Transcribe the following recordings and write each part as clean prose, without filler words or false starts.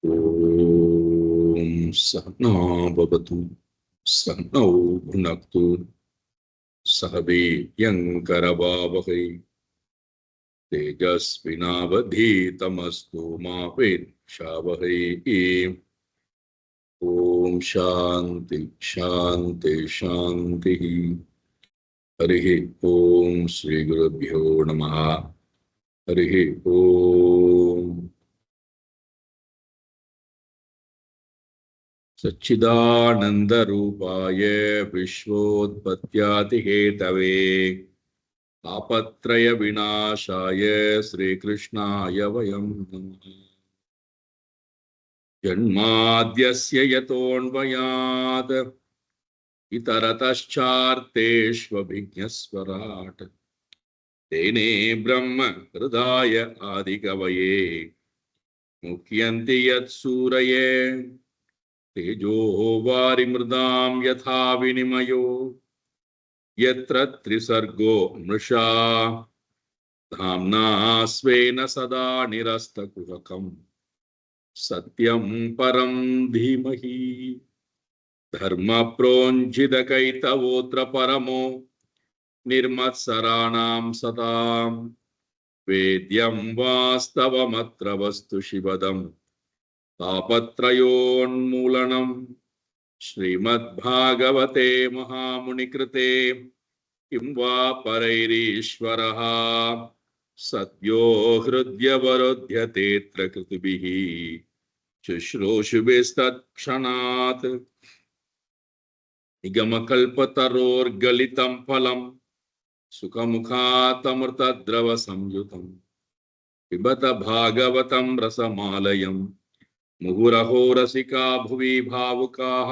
ॐ सहना भवतु सहनौ भुनक्तु सह वीर्यङ्करवावहै तेजस्विनावधीतमस्तु मा विद्विषावहै। ॐ शान्ति शान्ति शान्तिः। हरिः ॐ श्रीगुरुभ्यो नमः। हरिः ॐ। सच्चिदानन्दरूपाय विश्वोत्पत्त्यादिहेतवे तापत्रय विनाशाय श्रीकृष्णाय वयं नमः। जन्माद्यस्य यतोऽन्वयात् इतरतश्चार्तेष्वभिज्ञस्वराट् तेने ब्रह्म हृदाय आदिकवये मुह्यन्ति यत्सूरये तेजो वारिमृदां यथा विनिमयो यत्र त्रिसर्गो मृषा धाम्ना स्वेन सदा निरस्तकुहकम् सत्यं परं धीमहि। धर्मप्रोञ्झितकैतवोऽत्र परमो निर्मत्सराणां सतां वेद्यं वास्तवमत्र वस्तु शिवदं तापत्रयोन्मूलनं श्रीमद्भागवते महामुनिकृते किं वा परैरीश्वरः सद्यो हृद्यवरुध्यतेऽत्र कृतिभिः शुश्रूषुभिस्तत्क्षणात् निगमकल्पतरोर्गलितं फलं सुखमुखातमृतद्रवसंयुतं पिबत भागवतं रसमालयं मुहुरहो रसिका भुवि भावुकाः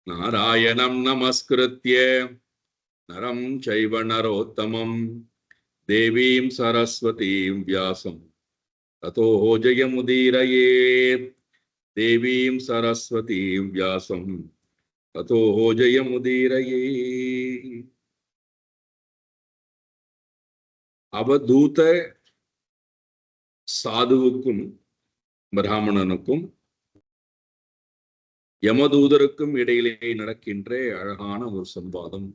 नारायणं नमस्कृत्य नरं चैव नरोत्तमं देवीं सरस्वतीं व्यासं ततो जयमुदीरयेत्। देवीं सरस्वतीं व्यासं ततो जयमुदीरयेत्। அவதூத சாதுவுக்கும் பிராமணனுக்கும் யமதூதருக்கும் இடையிலே நடக்கின்ற அழகான ஒரு சம்வாதம்.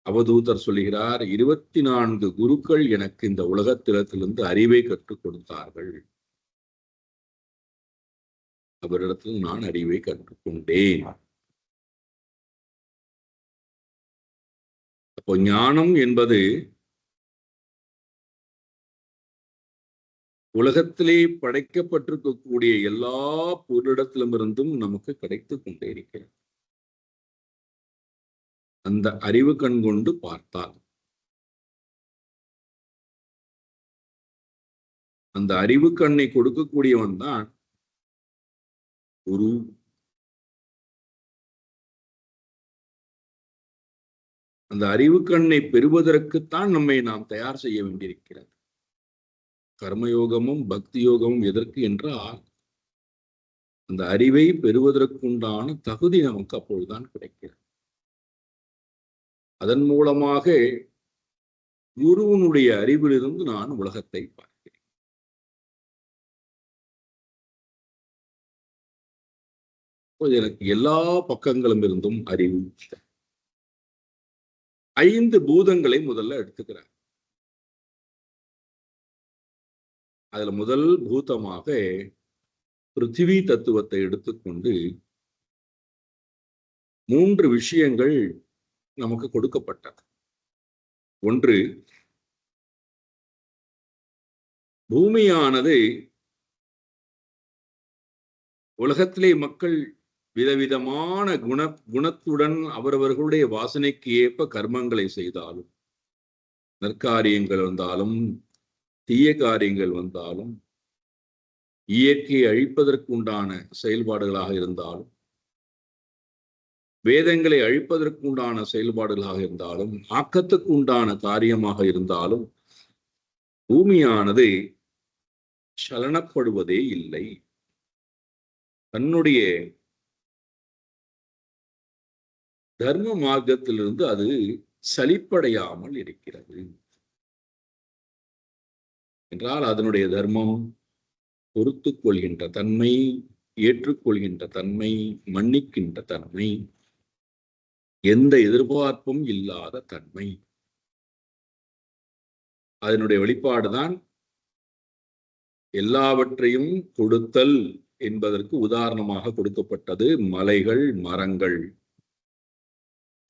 அவதூதர் சொல்லுகிறார், 24 குருக்கள் எனக்கு இந்த உலகத்திலிருந்து அறிவை கற்றுக் கொடுத்தார்கள். அவரிடத்தில் நான் அறிவை கற்றுக்கொண்டேன். அப்போ ஞானம் என்பது உலகத்திலே படைக்கப்பட்டிருக்கக்கூடிய எல்லா பொருளிடத்திலுமிருந்தும் நமக்கு கிடைத்துக் கொண்டே இருக்கிறது. அந்த அறிவு கண் கொண்டு பார்த்தால் அந்த அறிவு கண்ணை கொடுக்கக்கூடியவன் தான் குரு. அந்த அறிவு கண்ணை பெறுவதற்குத்தான் நம்மை நாம் தயார் செய்ய வேண்டியிருக்கிறது. கர்மயோகமும் பக்தி யோகமும் எதற்கு என்றால் அந்த அறிவை பெறுவதற்குண்டான தகுதி நமக்கு அப்பொழுதுதான் கிடைக்கிறது. அதன் மூலமாக குருவனுடைய அறிவிலிருந்து நான் உலகத்தை பார்க்கிறேன். எனக்கு எல்லா பக்கங்களும் இருந்தும் அறிவு. 5 பூதங்களை முதல்ல எடுத்துக்கிறார். அதுல முதல் பூதமாக பிருத்திவி தத்துவத்தை எடுத்துக்கொண்டு 3 விஷயங்கள் நமக்கு கொடுக்கப்பட்டது. ஒன்று, பூமியானது உலகத்திலே மக்கள் விதவிதமான குணத்துடன் அவரவர்களுடைய வாசனைக்கு ஏற்ப கர்மங்களை செய்தாலும், நற்காரியங்கள் வந்தாலும் தீய காரியங்கள் வந்தாலும், இயற்கையை அழிப்பதற்குண்டான செயல்பாடுகளாக இருந்தாலும், வேதங்களை அழிப்பதற்குண்டான செயல்பாடுகளாக இருந்தாலும், ஆக்கத்துக்கு உண்டான காரியமாக இருந்தாலும், பூமியானது சலனப்படுவதே இல்லை. தன்னுடைய தர்ம மார்க்கத்திலிருந்து அது சலிப்படையாமல் இருக்கிறது என்றால் அதனுடைய தர்மம் பொறுத்துக் கொள்கின்ற தன்மை, ஏற்றுக்கொள்கின்ற தன்மை, மன்னிக்கின்ற தன்மை, எந்த எதிர்பார்ப்பும் இல்லாத தன்மை. அதனுடைய வெளிப்பாடுதான் எல்லாவற்றையும் கொடுத்தல் என்பதற்கு உதாரணமாக கொடுக்கப்பட்டது மலைகள், மரங்கள்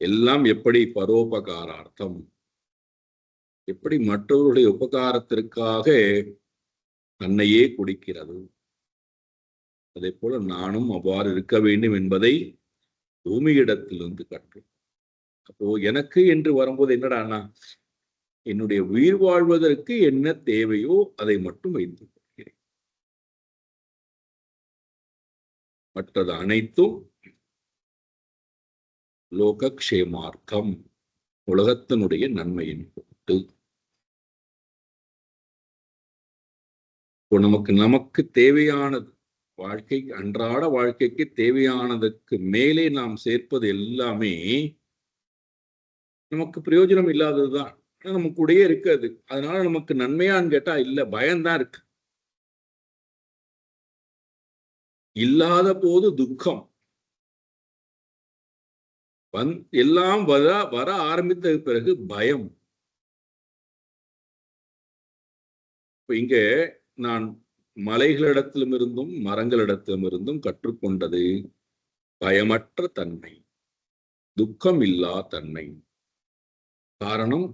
எல்லாம் எப்படி பரோபகாரார்த்தம், எப்படி மற்றவர்களுடைய உபகாரத்திற்காக தன்னையே குடிக்கிறது. அதே போல நானும் அவ்வாறு இருக்க வேண்டும் என்பதை பூமியிடத்திலிருந்து கற்றோம். அப்போ எனக்கு என்று வரும்போது என்னடானா, என்னுடைய உயிர் வாழ்வதற்கு என்ன தேவையோ அதை மட்டும் வைத்துக் கொள்கிறேன். மற்றது அனைத்தும் லோகக்ஷேமார்த்தம், உலகத்தினுடைய நன்மையின் பொருட்டு. இப்போ நமக்கு தேவையானது, வாழ்க்கை அன்றாட வாழ்க்கைக்கு தேவையானதற்கு மேலே நாம் சேர்ப்பது எல்லாமே நமக்கு பிரயோஜனம் இல்லாததுதான். நமக்கு கூடயே இருக்காது. அதனால நமக்கு நன்மையான்னு கேட்டா இல்ல, பயம்தான் இருக்கு. இல்லாத போது துக்கம், எல்லாம் வர ஆரம்பித்த பிறகு பயம். இப்ப இங்க நான் மலைகளிடத்திலும் இருந்தும் மரங்களிடத்திலும் இருந்தும் கற்றுக்கொண்டது பயமற்ற தன்மை, துக்கம் இல்லா தன்மை. காரணம்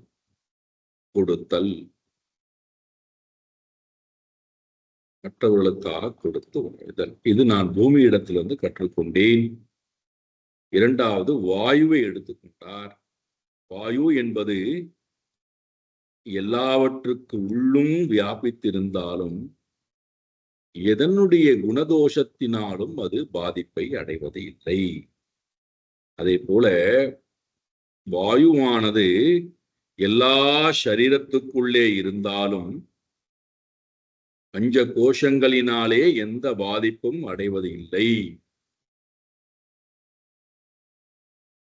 கொடுத்தல், மற்றவர்களுக்காக கொடுத்து வாழ்தல். இது நான் பூமியிடத்திலிருந்து கற்றுக்கொண்டேன். இரண்டாவது வாயுவை எடுத்துக்கொண்டார். வாயு என்பது எல்லாவற்றுக்கு உள்ளும் வியாபித்திருந்தாலும் எதனுடைய குணதோஷத்தினாலும் அது பாதிப்பை அடைவது இல்லை. அதே போல வாயுவானது எல்லா சரீரத்துக்குள்ளே இருந்தாலும் பஞ்ச கோஷங்களினாலே எந்த பாதிப்பும் அடைவது இல்லை.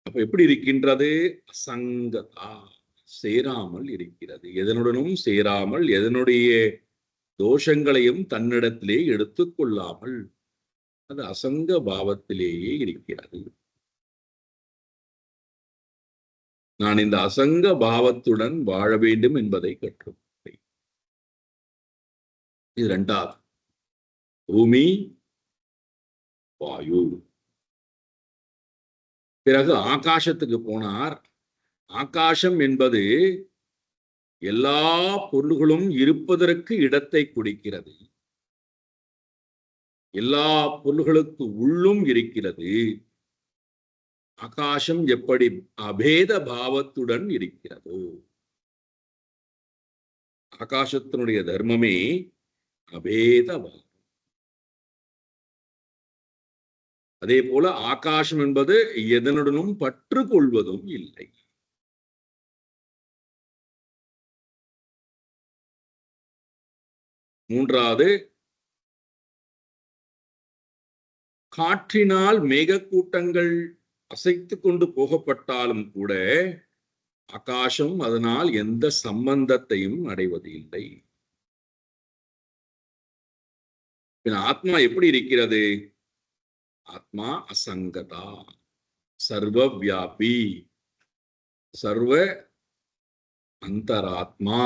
அப்ப எப்படி இருக்கின்றது? அசங்கதா, சேராமல் இருக்கிறது. எதனுடனும் சேராமல், எதனுடைய தோஷங்களையும் தன்னிடத்திலே எடுத்துக்கொள்ளாமல் அது அசங்க பாவத்திலேயே இருக்கிறது. நான் இந்த அசங்க பாவத்துடன் வாழ வேண்டும் என்பதை கற்றுக்கொண்டேன். இது இரண்டாவது. பூமி, வாயு. பிறகு ஆகாசத்துக்கு போனார். ஆகாசம் என்பது எல்லா பொருள்களும் இருப்பதற்கு இடத்தை கொடுக்கிறது. எல்லா பொருள்களுக்கு உள்ளும் இருக்கிறது. ஆகாசம் எப்படி அபேத பாவத்துடன் இருக்கிறதோ, ஆகாசத்தினுடைய தர்மமே அபேத பாவம். அதே போல ஆகாசம் என்பது எதனுடனும் பற்று கொள்வதும் இல்லை. மூன்றாவது, காற்றினால் மேகக்கூட்டங்கள் அசைத்து கொண்டு போகப்பட்டாலும் கூட ஆகாசம் அதனால் எந்த சம்பந்தத்தையும் அடைவது இல்லை. ஆத்மா எப்படி இருக்கிறது? ஆத்மா அசங்கதா, சர்வ வியாபி, சர்வ அந்தராத்மா.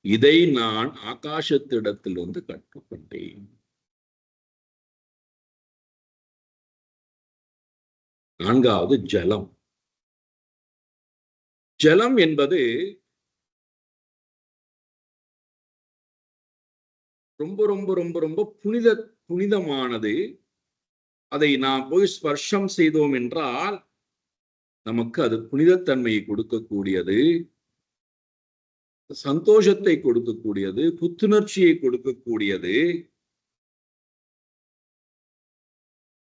இதை நான் ஆகாசத்திடத்திலிருந்து கற்றுக்கொண்டேன். நான்காவது ஜலம். ஜலம் என்பது ரொம்ப ரொம்ப ரொம்ப ரொம்ப புனிதமானது. அதை நாம் போய் ஸ்பர்ஷம் செய்தோம் என்றால் நமக்கு அது புனிதத்தன்மையை கொடுக்கக்கூடியது, சந்தோஷத்தை கொடுக்கக்கூடியது, புத்துணர்ச்சியை கொடுக்கக்கூடியது,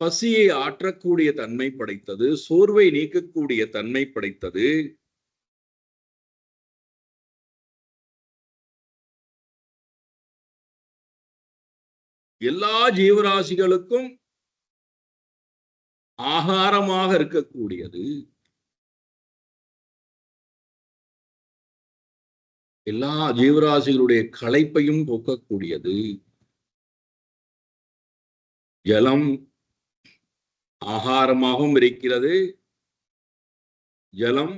பசியை ஆற்றக்கூடிய தன்மை படைத்தது, சோர்வை நீக்கக்கூடிய தன்மை படைத்தது. எல்லா ஜீவராசிகளுக்கும் ஆகாரமாக இருக்கக்கூடியது, எல்லா ஜீவராசிகளுடைய களைப்பையும் போக்கக்கூடியது. ஜலம் ஆகாரமாகவும் இருக்கிறது, ஜலம்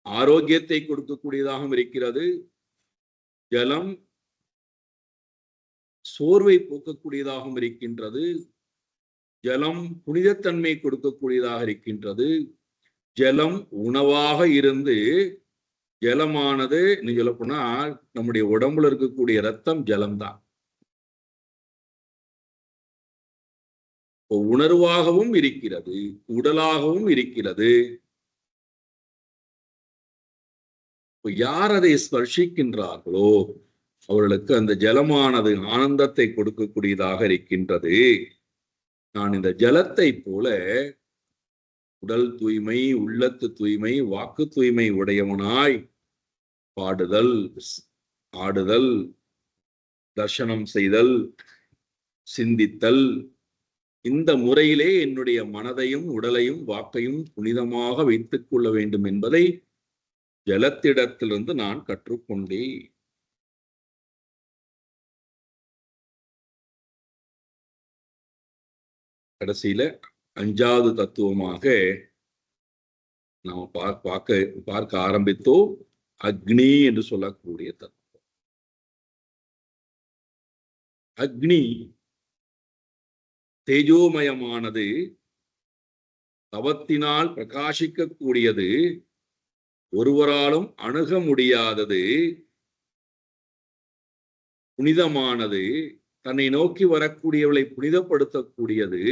ஆரோக்கியத்தை கொடுக்கக்கூடியதாகவும் இருக்கிறது, ஜலம் சோர்வை போக்கக்கூடியதாகவும் இருக்கின்றது, ஜலம் புனிதத்தன்மை கொடுக்கக்கூடியதாக இருக்கின்றது, ஜலம் உணவாக இருந்து ஜலமானது நீ சொல்ல போனால் நம்முடைய உடம்புல இருக்கக்கூடிய ரத்தம் ஜலம்தான். உணர்வாகவும் இருக்கிறது, உடலாகவும் இருக்கிறது. யார் அதை ஸ்பர்ஷிக்கின்றார்களோ அவர்களுக்கு அந்த ஜலமானது ஆனந்தத்தை கொடுக்கக்கூடியதாக இருக்கின்றது. நான் இந்த ஜலத்தை போல உடல் தூய்மை, உள்ளத்து தூய்மை, வாக்கு தூய்மை உடையவனாய் பாடுதல், ஆடுதல், தர்சனம் செய்தல், சிந்தித்தல், இந்த முறையிலே என்னுடைய மனதையும் உடலையும் வாக்கையும் புனிதமாக வைத்துக் கொள்ள வேண்டும் என்பதை ஜலத்திடத்திலிருந்து நான் கற்றுக்கொண்டேன். கடைசியில 5வது தத்துவமாக நாம் பார்க்க ஆரம்பித்தோம், அக்னி என்று சொல்லக்கூடிய தத்துவம். அக்னி தேஜோமயமானது, தவத்தினால் பிரகாசிக்கக்கூடியது, ஒருவராலும் அணுக முடியாதது, புனிதமானது, தன்னை நோக்கி வரக்கூடியவளை புனிதப்படுத்தக்கூடியது,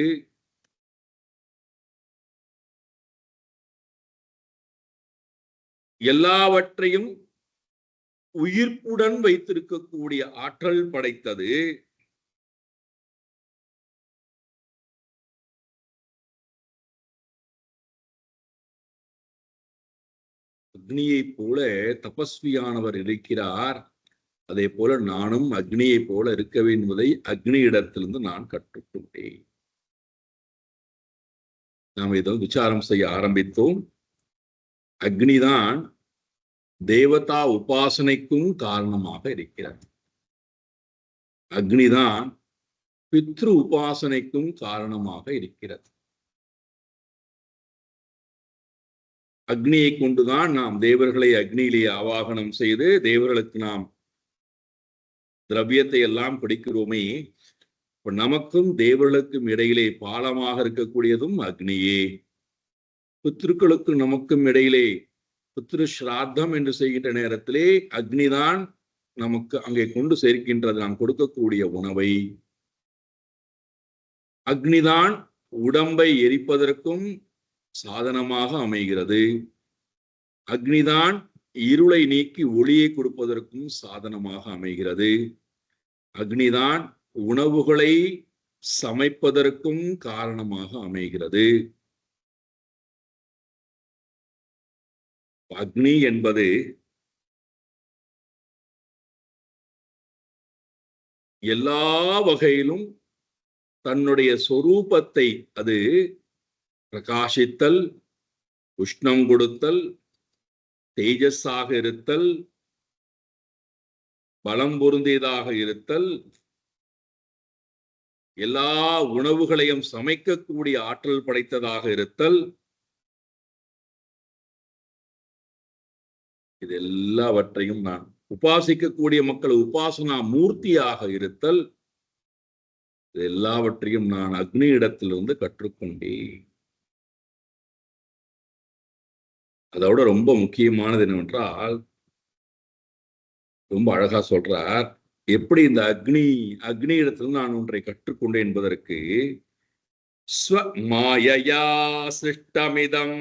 எல்லாவற்றையும் உயிர்ப்புடன் வைத்திருக்கக்கூடிய ஆற்றல் படைத்தது. அக்னியை போல தபஸ்வியானவர் இருக்கிறார், அதே போல நானும் அக்னியை போல இருக்க வேண்டும் என்பதை அக்னி இடத்திலிருந்து நான் கற்றுக்கொண்டேன். நாம் இதை விசாரம் செய்ய ஆரம்பித்தோம். அக்னிதான் தேவதா உபாசனைக்கும் காரணமாக இருக்கிறது. அக்னிதான் பித்ரு உபாசனைக்கும் காரணமாக இருக்கிறது. அக்னியை கொண்டுதான் நாம் தேவர்களை அக்னியிலே ஆவாகனம் செய்து தேவர்களுக்கு நாம் திரவியத்தை எல்லாம் பிடிக்கிறோமே. இப்ப நமக்கும் தேவர்களுக்கும் இடையிலே பாலமாக இருக்கக்கூடியதும் அக்னியே. பித்ருக்களுக்கு நமக்கும் இடையிலே பித்ரு ஸ்ராத்தம் என்று செய்கின்ற நேரத்திலே அக்னிதான் நமக்கு அங்கே கொண்டு சேர்க்கின்றது. நாம் கொடுக்கக்கூடிய உணவை அக்னிதான் உடம்பை எரிப்பதற்கும் சாதனமாக அமைகிறது. அக்னிதான் இருளை நீக்கி ஒளியை கொடுப்பதற்கும் சாதனமாக அமைகிறது. அக்னிதான் உணவுகளை சமைப்பதற்கும் காரணமாக அமைகிறது. அக்னி என்பது எல்லா வகையிலும் தன்னுடைய சொரூபத்தை, அது பிரகாசித்தல், உஷ்ணம் கொடுத்தல், தேஜஸாக இருத்தல், பலம் பொருந்தியதாக இருத்தல், எல்லா உணவுகளையும் சமைக்கக்கூடிய ஆற்றல் படைத்ததாக இருத்தல், இது எல்லாவற்றையும் நான் உபாசிக்கக்கூடிய மக்கள் உபாசனா மூர்த்தியாக இருத்தல், இது எல்லாவற்றையும் நான் அக்னி இடத்திலிருந்து கற்றுக்கொண்டேன். அதோட ரொம்ப முக்கியமானது என்னவென்றால், ரொம்ப அழகா சொல்றார், எப்படி இந்த அக்னி இடத்திலிருந்து நான் ஒன்றை கற்றுக்கொண்டேன் என்பதற்கு, ஸ்வமாயயா சிருஷ்டமிதம்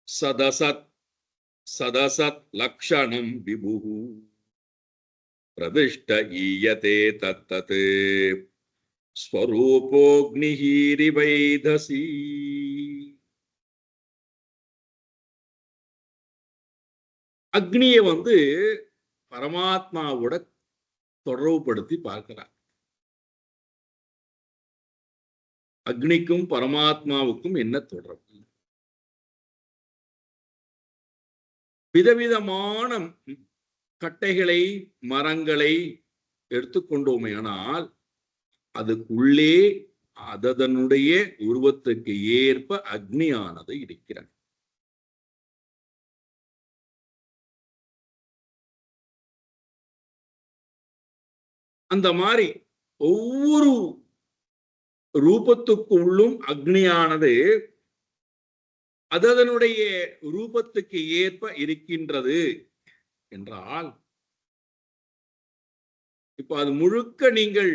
சதசத் சதசத் லக்ஷணம் விபுஹு பிரதிஷ்ட ஈயதே தத்தத் ஸ்வரூபோக்னிஹீரிவைதசி. அக்னியை பரமாத்மாவோட தொடர்புபடுத்தி பார்க்கிறார். அக்னிக்கும் பரமாத்மாவுக்கும் என்ன தொடர்பு? விதவிதமான கட்டைகளை, மரங்களை எடுத்துக்கொண்டோமே ஆனால் அதுக்குள்ளே அதனுடைய உருவத்துக்கு ஏற்ப அக்னியானது இருக்கிறது. அந்த மாதிரி ஒவ்வொரு ரூபத்துக்குள்ளும் அக்னியானது அதனுடைய ரூபத்துக்கு ஏற்ப இருக்கின்றது என்றால், இப்ப அது முழுக்க நீங்கள்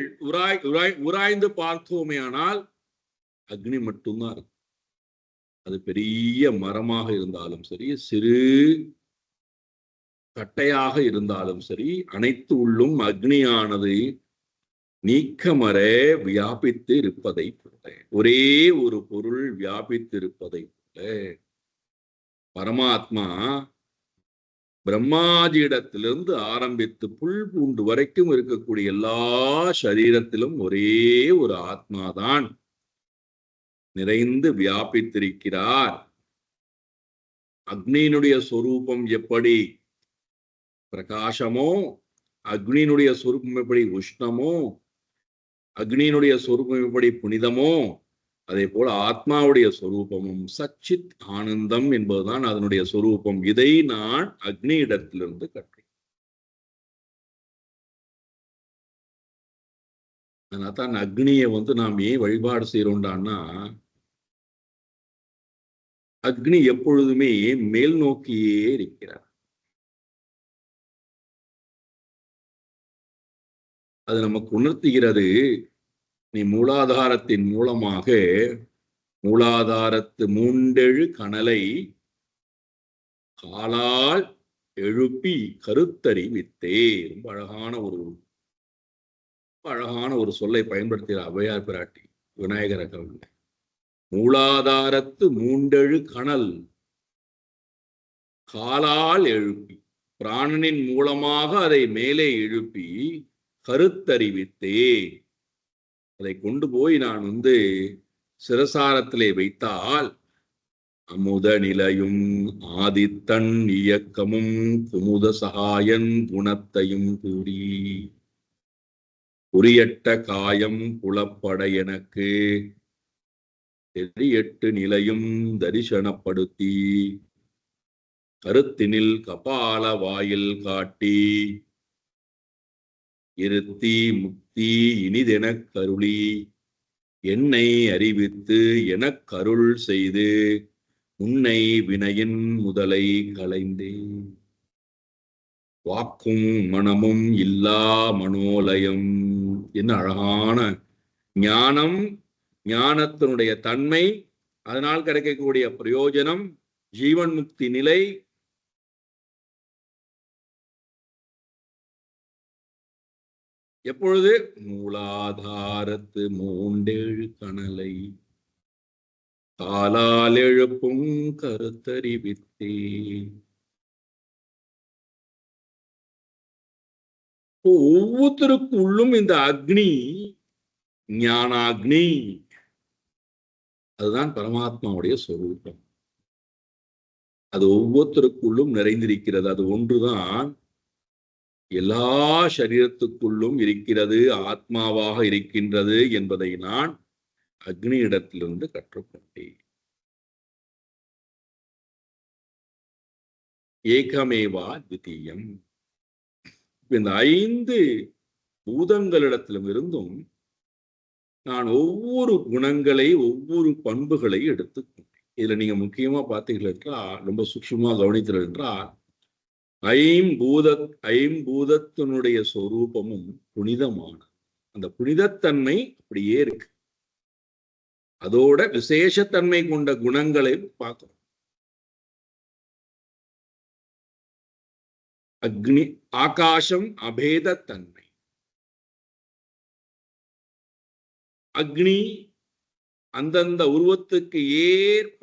உராய்ந்து பார்த்தோமே ஆனால் அக்னி மட்டும்தான் இருக்கும். அது பெரிய மரமாக இருந்தாலும் சரி, சிறு கட்டையாக இருந்தாலும் சரி, அனைத்து உள்ளும் அக்னியானது நீக்கமற வியாபித்து இருப்பதை போல, ஒரே ஒரு பொருள் வியாபித்து இருப்பதை போல பரமாத்மா பிரம்மாஜியிடத்திலிருந்து ஆரம்பித்து புல் பூண்டு வரைக்கும் இருக்கக்கூடிய எல்லா சரீரத்திலும் ஒரே ஒரு ஆத்மாதான் நிறைந்து வியாபித்திருக்கிறார். அக்னியினுடைய சொரூபம் எப்படி பிரகாசமோ, அக்னியினுடைய சொரூபம் எப்படி உஷ்ணமோ, அக்னியினுடைய சொரூபம் எப்படி புனிதமோ, அதே போல ஆத்மாவுடைய சொரூபமும் சச்சித் ஆனந்தம் என்பதுதான் அதனுடைய சொரூபம். இதை நான் அக்னியிடத்திலிருந்து கற்றேன். அதனால்தான் அக்னியை நாம் ஏன் வழிபாடு செய்யறோம்டான்னா, அக்னி எப்பொழுதுமே மேல் நோக்கியே இருக்கிறார். அது நமக்கு உணர்த்துகிறது, நீ மூலாதாரத்தின் மூலமாக மூலாதாரத்து மூண்டெழு கனலை காலால் எழுப்பி கருத்தறிவித்தே. ரொம்ப அழகான ஒரு சொல்லை பயன்படுத்துகிற ஔவையார் பிராட்டி விநாயகர கவிஞ. மூலாதாரத்து மூண்டெழு கனல் காலால் எழுப்பி, பிராணனின் மூலமாக அதை மேலே எழுப்பி கருத்தறிவித்தே. அதை கொண்டு போய் நான் சிரசாரத்திலே வைத்தால் அமுத நிலையும் ஆதித்தன் இயக்கமும் குமுத சகாயன் குணத்தையும் கூறி குறியட்ட காயம் புலப்பட எனக்கு தெரியட்டு நிலையும் தரிசனப்படுத்தி கருத்தினில் கபால வாயில் காட்டி இருத்தி முக்தி இனிதெனக் கருளி என்னை அறிவித்து எனக் கருள் செய்து உன்னை வினையின் முதலை களைந்தேன். வாக்கும் மனமும் இல்லா மனோலயம். என்ன அழகான ஞானம், ஞானத்தினுடைய தன்மை, அதனால் கிடைக்கக்கூடிய பிரயோஜனம், ஜீவன் முக்தி நிலை. எப்பொழுது மூலாதாரத்து மூண்டேழு கனலை காலால் எழுப்பும் கருத்தறிவித்தே. ஒவ்வொருத்தருக்குள்ளும் இந்த அக்னி ஞானாக்னி, அதுதான் பரமாத்மாவுடைய சொரூபம். அது ஒவ்வொருத்தருக்குள்ளும் நிறைந்திருக்கிறது. அது ஒன்றுதான் எல்லா சரீரத்துக்குள்ளும் இருக்கிறது, ஆத்மாவாக இருக்கின்றது என்பதை நான் அக்னியிடத்திலிருந்து கற்றுக்கொண்டேன். ஏகமேவா த்விதீயம். இந்த 5 பூதங்களிடத்திலும் இருந்தும் நான் ஒவ்வொரு குணங்களை, ஒவ்வொரு பண்புகளை எடுத்துக்கொண்டேன். இதுல நீங்க முக்கியமா பார்த்தீர்கள் என்றால், ரொம்ப சூக்ஷ்மமா கவனித்தீர்கள் என்றால், ஐம்பூதத்தினுடைய சொரூபமும் புனிதமான அந்த புனிதத்தன்மை அப்படியே இருக்கு. அதோட விசேஷத்தன்மை கொண்ட குணங்களை பார்க்கிறோம். அக்னி ஆகாசம் அபேதத்தன்மை, அக்னி அந்தந்த உருவத்துக்கு ஏற்ப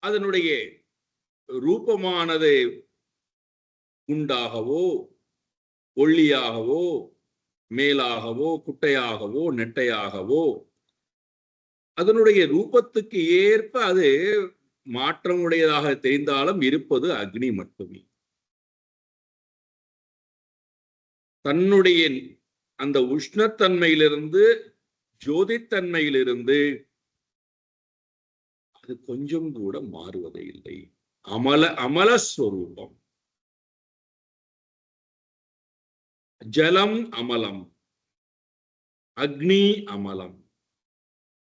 அதனுடைய ரூபமானது குண்டாகவோ ஒள்ளியாகவோ மேலாகவோ குட்டையாகவோ நெட்டையாகவோ அதனுடைய ரூபத்துக்கு ஏற்ப அது மாற்றமுடையதாக தெரிந்தாலும் இருப்பது அக்னி மட்டுமே. தன்னுடைய அந்த உஷ்ணத்தன்மையிலிருந்து ஜோதித்தன்மையிலிருந்து அது கொஞ்சம் கூட மாறுவதே இல்லை. அமலஸ்வரூபம். ஜலம் அமலம், அக்னி அமலம்,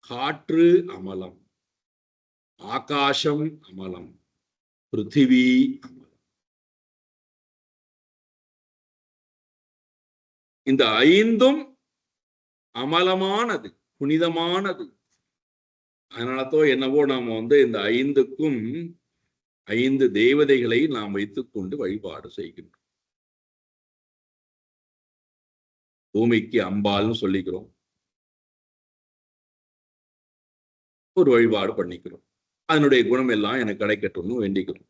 காற்று அமலம், ஆகாசம் அமலம், பிருத்திவி அமலம். இந்த ஐந்தும் அமலமானது, புனிதமானது. அதனாலதோ என்னவோ நாம இந்த ஐந்துக்கும் 5 தேவதைகளை நாம் வைத்துக் கொண்டு வழிபாடு செய்கின்றோம். பூமிக்கு அம்பாள்னு சொல்லிக்கிறோம், ஒரு வழிபாடு பண்ணிக்கிறோம். அதனுடைய குணம் எல்லாம் எனக்கு கிடைக்கட்டும்னு வேண்டிக்கிறோம்.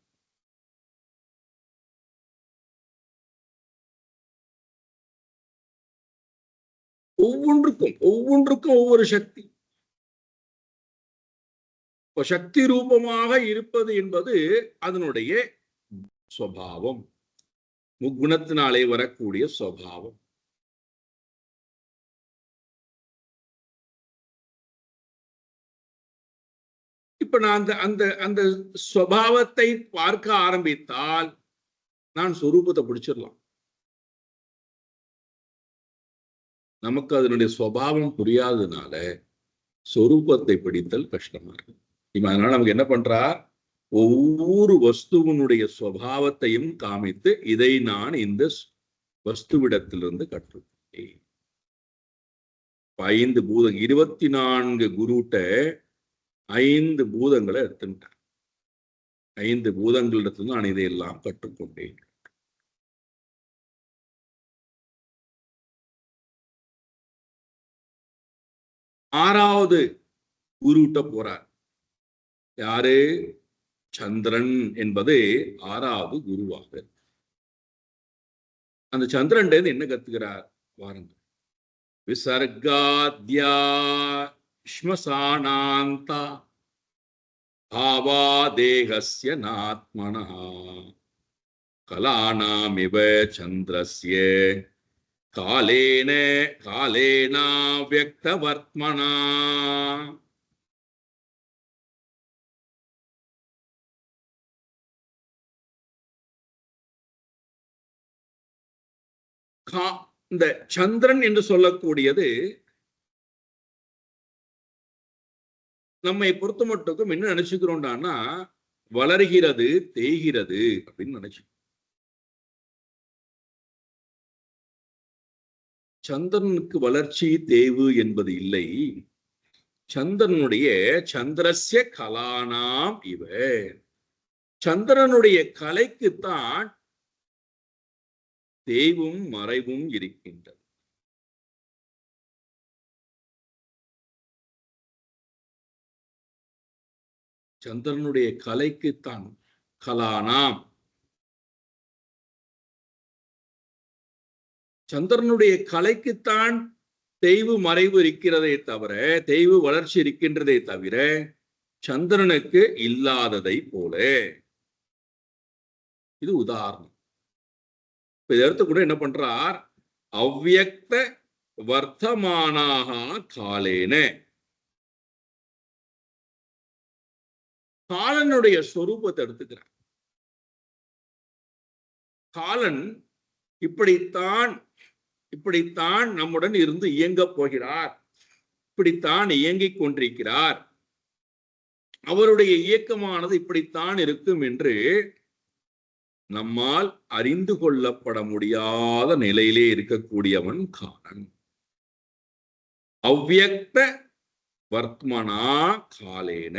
ஒவ்வொன்றுக்கும் ஒவ்வொரு சக்தி. சக்தி ரூபமாக இருப்பது என்பது அதனுடைய சுபாவம், முக்குணத்தினாலே வரக்கூடிய சுபாவம். இப்ப நான் அந்த அந்த சுபாவத்தை பார்க்க ஆரம்பித்தால் நான் சொரூபத்தை பிடிச்சிடலாம். நமக்கு அதனுடைய சுபாவம் புரியாததுனால சொரூபத்தை பிடித்தல் கஷ்டமா இருக்கு. அதனால நமக்கு என்ன பண்றார், ஒவ்வொரு வஸ்துவனுடைய சுபாவத்தையும் காமித்து இதை நான் இந்த வஸ்துவிடத்திலிருந்து கற்றுக்கொண்டேன். 5 பூதம் 24 குருட்ட 5 பூதங்களை எடுத்துட்டார். 5 பூதங்களிடத்துல நான் இதையெல்லாம் கற்றுக்கொண்டேன். ஆறாவது குருட்ட போறார். யாரு? சந்திரன் என்பது 6வது குருவாக. அந்த சந்திரன் என்ன கத்துக்கிறார் வாருங்க. விசர்காத்யா ஸ்மசானாந்தா பாவா தேகஸ்ய நாத்மனஹ கலானாமிவ சந்திரஸ்ய காலேனா வியக்தவர்த்மனா. இந்த சந்திரன் என்று சொல்லக்கூடியது நம்மை பொறுத்த மட்டும் என்ன நினைச்சுக்கிறோம்டான்னா, வளர்கிறது, தேய்கிறது அப்படின்னு நினைச்சு. சந்திரனுக்கு வளர்ச்சி தேய்வு என்பது இல்லை. சந்திரனுடைய சந்திரஸ்ய கலானாம் இவ, சந்திரனுடைய கலைக்குத்தான் தேய்வும் மறைவும் இருக்கின்றது. சந்திரனுடைய கலைக்குத்தான் கலானாம், சந்திரனுடைய கலைக்குத்தான் தேய்வு மறைவு இருக்கிறதே தவிர, தேய்வு வளர்ச்சி இருக்கின்றதே தவிர சந்திரனுக்கு இல்லாததை போல. இது உதாரணம். இதை எடுத்து கூட என்ன பண்றார், அவ்யக்த வர்த்தமானாக காலேன, காலனுடைய சொரூபத்தை எடுத்துக்கிறார். காலன் இப்படித்தான் நம்முடன் இருந்து இயங்கப் போகிறார், இப்படித்தான் இயங்கிக் கொண்டிருக்கிறார், அவருடைய இயக்கமானது இப்படித்தான் இருக்கும் என்று நம்மால் அறிந்து கொள்ளப்பட முடியாத நிலையிலே இருக்கக்கூடியவன் காலன். அவ்யக்த வர்த்மனா காலேன.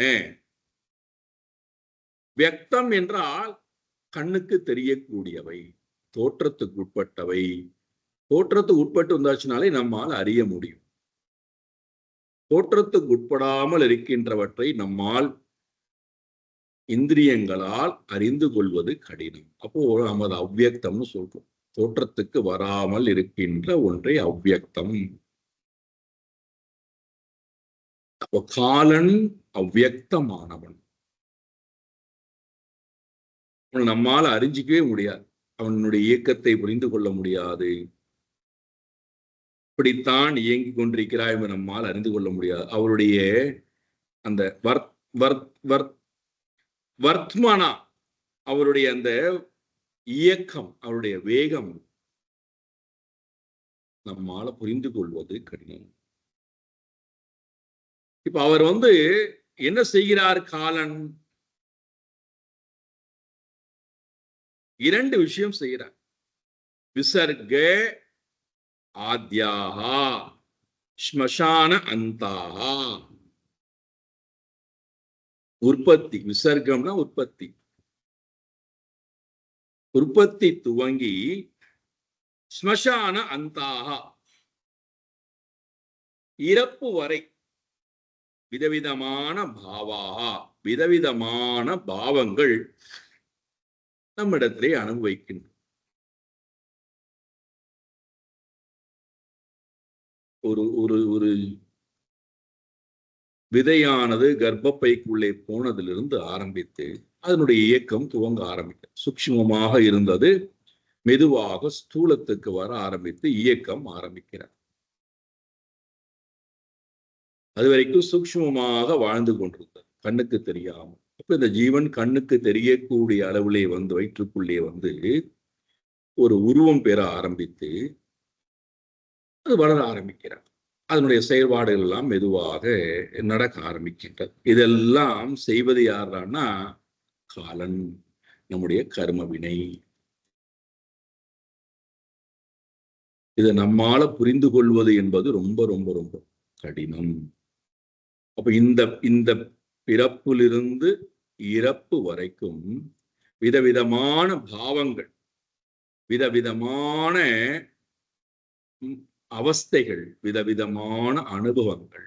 வியக்தம் என்றால் கண்ணுக்கு தெரியக்கூடியவை, தோற்றத்துக்கு உட்பட்டவை. தோற்றத்துக்கு உட்பட்டு வந்தாச்சுனாலே நம்மால் அறிய முடியும். தோற்றத்துக்கு உட்படாமல் இருக்கின்றவற்றை நம்மால் இந்திரியங்களால் அறிந்து கொள்வது கடினம். அப்போ நம்ம அது அவ்வியக்தம்னு சொல்றோம். தோற்றத்துக்கு வராமல் இருக்கின்ற ஒன்றை அவ்வியக்தம். அப்போ காலன் அவ்வியக்தமானவன், நம்மால் அறிஞ்சிக்கவே முடியாது, அவனுடைய இயக்கத்தை புரிந்து கொள்ள முடியாது. இப்படித்தான் இயங்கிக் கொண்டிருக்கிறாய் என்று நம்மால் அறிந்து கொள்ள முடியாது. அவருடைய அந்த வர்த்மனா, அவருடைய அந்த இயக்கம், அவருடைய வேகம் நம்மால புரிந்து கொள்வது கடினம். இப்ப அவர் என்ன செய்கிறார் காலன்? 2 விஷயம் செய்கிறார். விசர்க ஆத்யாஹா ஸ்மசான அந்தாஹா. உற்பத்தி, விசர்க்கம்னா உற்பத்தி. உற்பத்தி துவங்கி ஸ்மசான அந்தாஹா, இறப்பு வரை விதவிதமான பாவாகா, விதவிதமான பாவங்கள் நம்மிடத்திலே அனுபவிக்கின்றன. ஒரு ஒரு ஒரு விதையானது கர்ப்பப்பைக்குள்ளே போனதிலிருந்து ஆரம்பித்து அதனுடைய இயக்கம் துவங்க ஆரம்பித்தது. சூக்ஷ்மமாக இருந்தது, மெதுவாக ஸ்தூலத்துக்கு வர ஆரம்பித்து இயக்கம் ஆரம்பிக்கிறார். அது வரைக்கும் சூக்ஷ்மமாக வாழ்ந்து கொண்டிருந்தது, கண்ணுக்கு தெரியாமல். அப்ப இந்த ஜீவன் கண்ணுக்கு தெரியக்கூடிய அளவிலே வயிற்றுக்குள்ளே ஒரு உருவம் பெற ஆரம்பித்து அது வளர ஆரம்பிக்கிறார். அதனுடைய செயல்பாடுகள் எல்லாம் மெதுவாக நடக்க ஆரம்பிக்கின்றது. இதெல்லாம் செய்வது யாருன்னா காலன், நம்முடைய கர்ம வினை. இதை நம்மால புரிந்து கொள்வது என்பது ரொம்ப ரொம்ப ரொம்ப கடினம். அப்ப இந்த பிறப்பிலிருந்து இறப்பு வரைக்கும் விதவிதமான பாவங்கள், விதவிதமான அவஸ்தைகள், விதவிதமான அனுபவங்கள்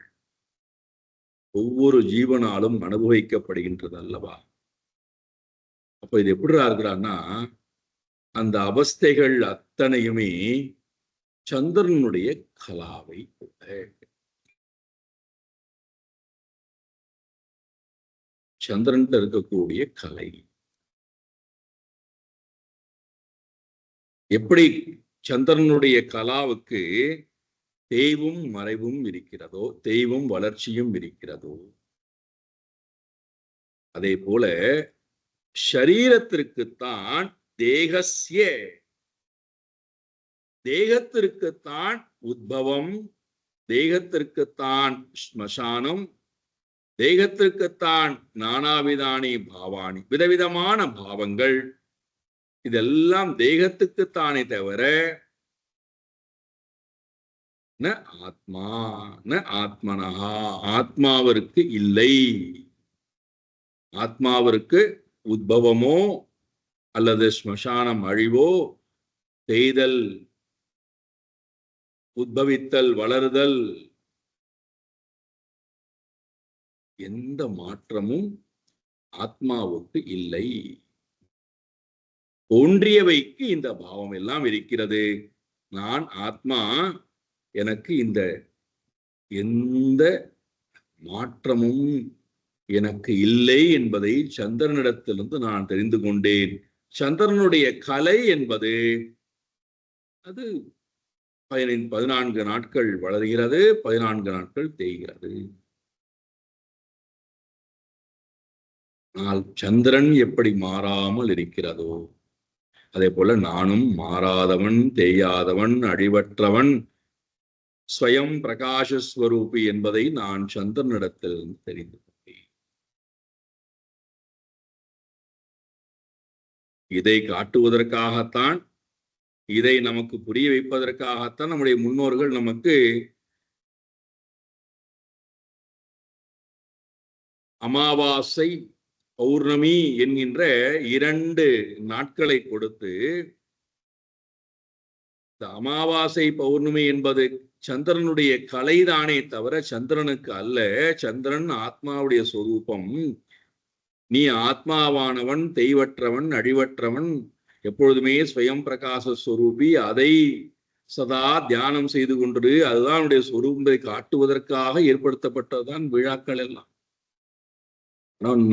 ஒவ்வொரு ஜீவனாலும் அனுபவிக்கப்படுகின்றது அல்லவா? அப்ப இது எப்படி இருக்கிறான்னா, அந்த அவஸ்தைகள் அத்தனையுமே சந்திரனுடைய கலாவை சந்திரன் இருக்கக்கூடிய கலை. எப்படி சந்திரனுடைய கலாவுக்கு தேய்வும் மறைவும் இருக்கிறதோ, தேய்வும் வளர்ச்சியும் இருக்கிறதோ, அதே போல ஷரீரத்திற்குத்தான் தேகத்திற்குத்தான் உத்பவம், தேகத்திற்குத்தான் ஸ்மசானம், தேகத்திற்குத்தான் நானாவிதானி பாவானி, விதவிதமான பாவங்கள். இதெல்லாம் தேகத்துக்குத்தானே தவிர ந ஆத்மா ந ஆத்மனஹா, ஆத்மாவிற்கு இல்லை. ஆத்மாவிற்கு உத்பவமோ அல்லது ஸ்மசானம் அழிவோ, தேய்தல், உத்பவித்தல், வளருதல், எந்த மாற்றமும் ஆத்மாவுக்கு இல்லை. ஒன்றியவைக்கு இந்த பாவம் எல்லாம் இருக்கிறது. நான் ஆத்மா, எனக்கு இந்த எந்த மாற்றமும் எனக்கு இல்லை என்பதை சந்திரனிடத்திலிருந்து நான் தெரிந்து கொண்டேன். சந்திரனுடைய கலை என்பது அது 14 நாட்கள் வளர்கிறது, 14 நாட்கள் தேய்கிறது. ஆனால் சந்திரன் எப்படி மாறாமல் இருக்கிறதோ அதே போல நானும் மாறாதவன், தேயாதவன், அழிவற்றவன், ஸ்வயம் பிரகாசஸ்வரூபி என்பதை நான் சந்திரனிடத்தில் தெரிந்து கொண்டேன். இதை காட்டுவதற்காகத்தான், இதை நமக்கு புரிய வைப்பதற்காகத்தான் நம்முடைய முன்னோர்கள் நமக்கு அமாவாசை, பௌர்ணமி என்கின்ற 2 நாட்களை கொடுத்து, இந்த அமாவாசை பௌர்ணமி என்பது சந்திரனுடைய கலைதானே தவிர சந்திரனுக்கு அல்ல. சந்திரன் ஆத்மாவுடைய சொரூபம். நீ ஆத்மாவானவன், தெய்வற்றவன், அழிவற்றவன், எப்பொழுதுமே ஸ்வயம் பிரகாச ஸ்வரூபி, அதை சதா தியானம் செய்து கொண்டு அதுதான் அவனுடைய சொரூபத்தை காட்டுவதற்காக ஏற்படுத்தப்பட்டதுதான் விழாக்கள் எல்லாம்.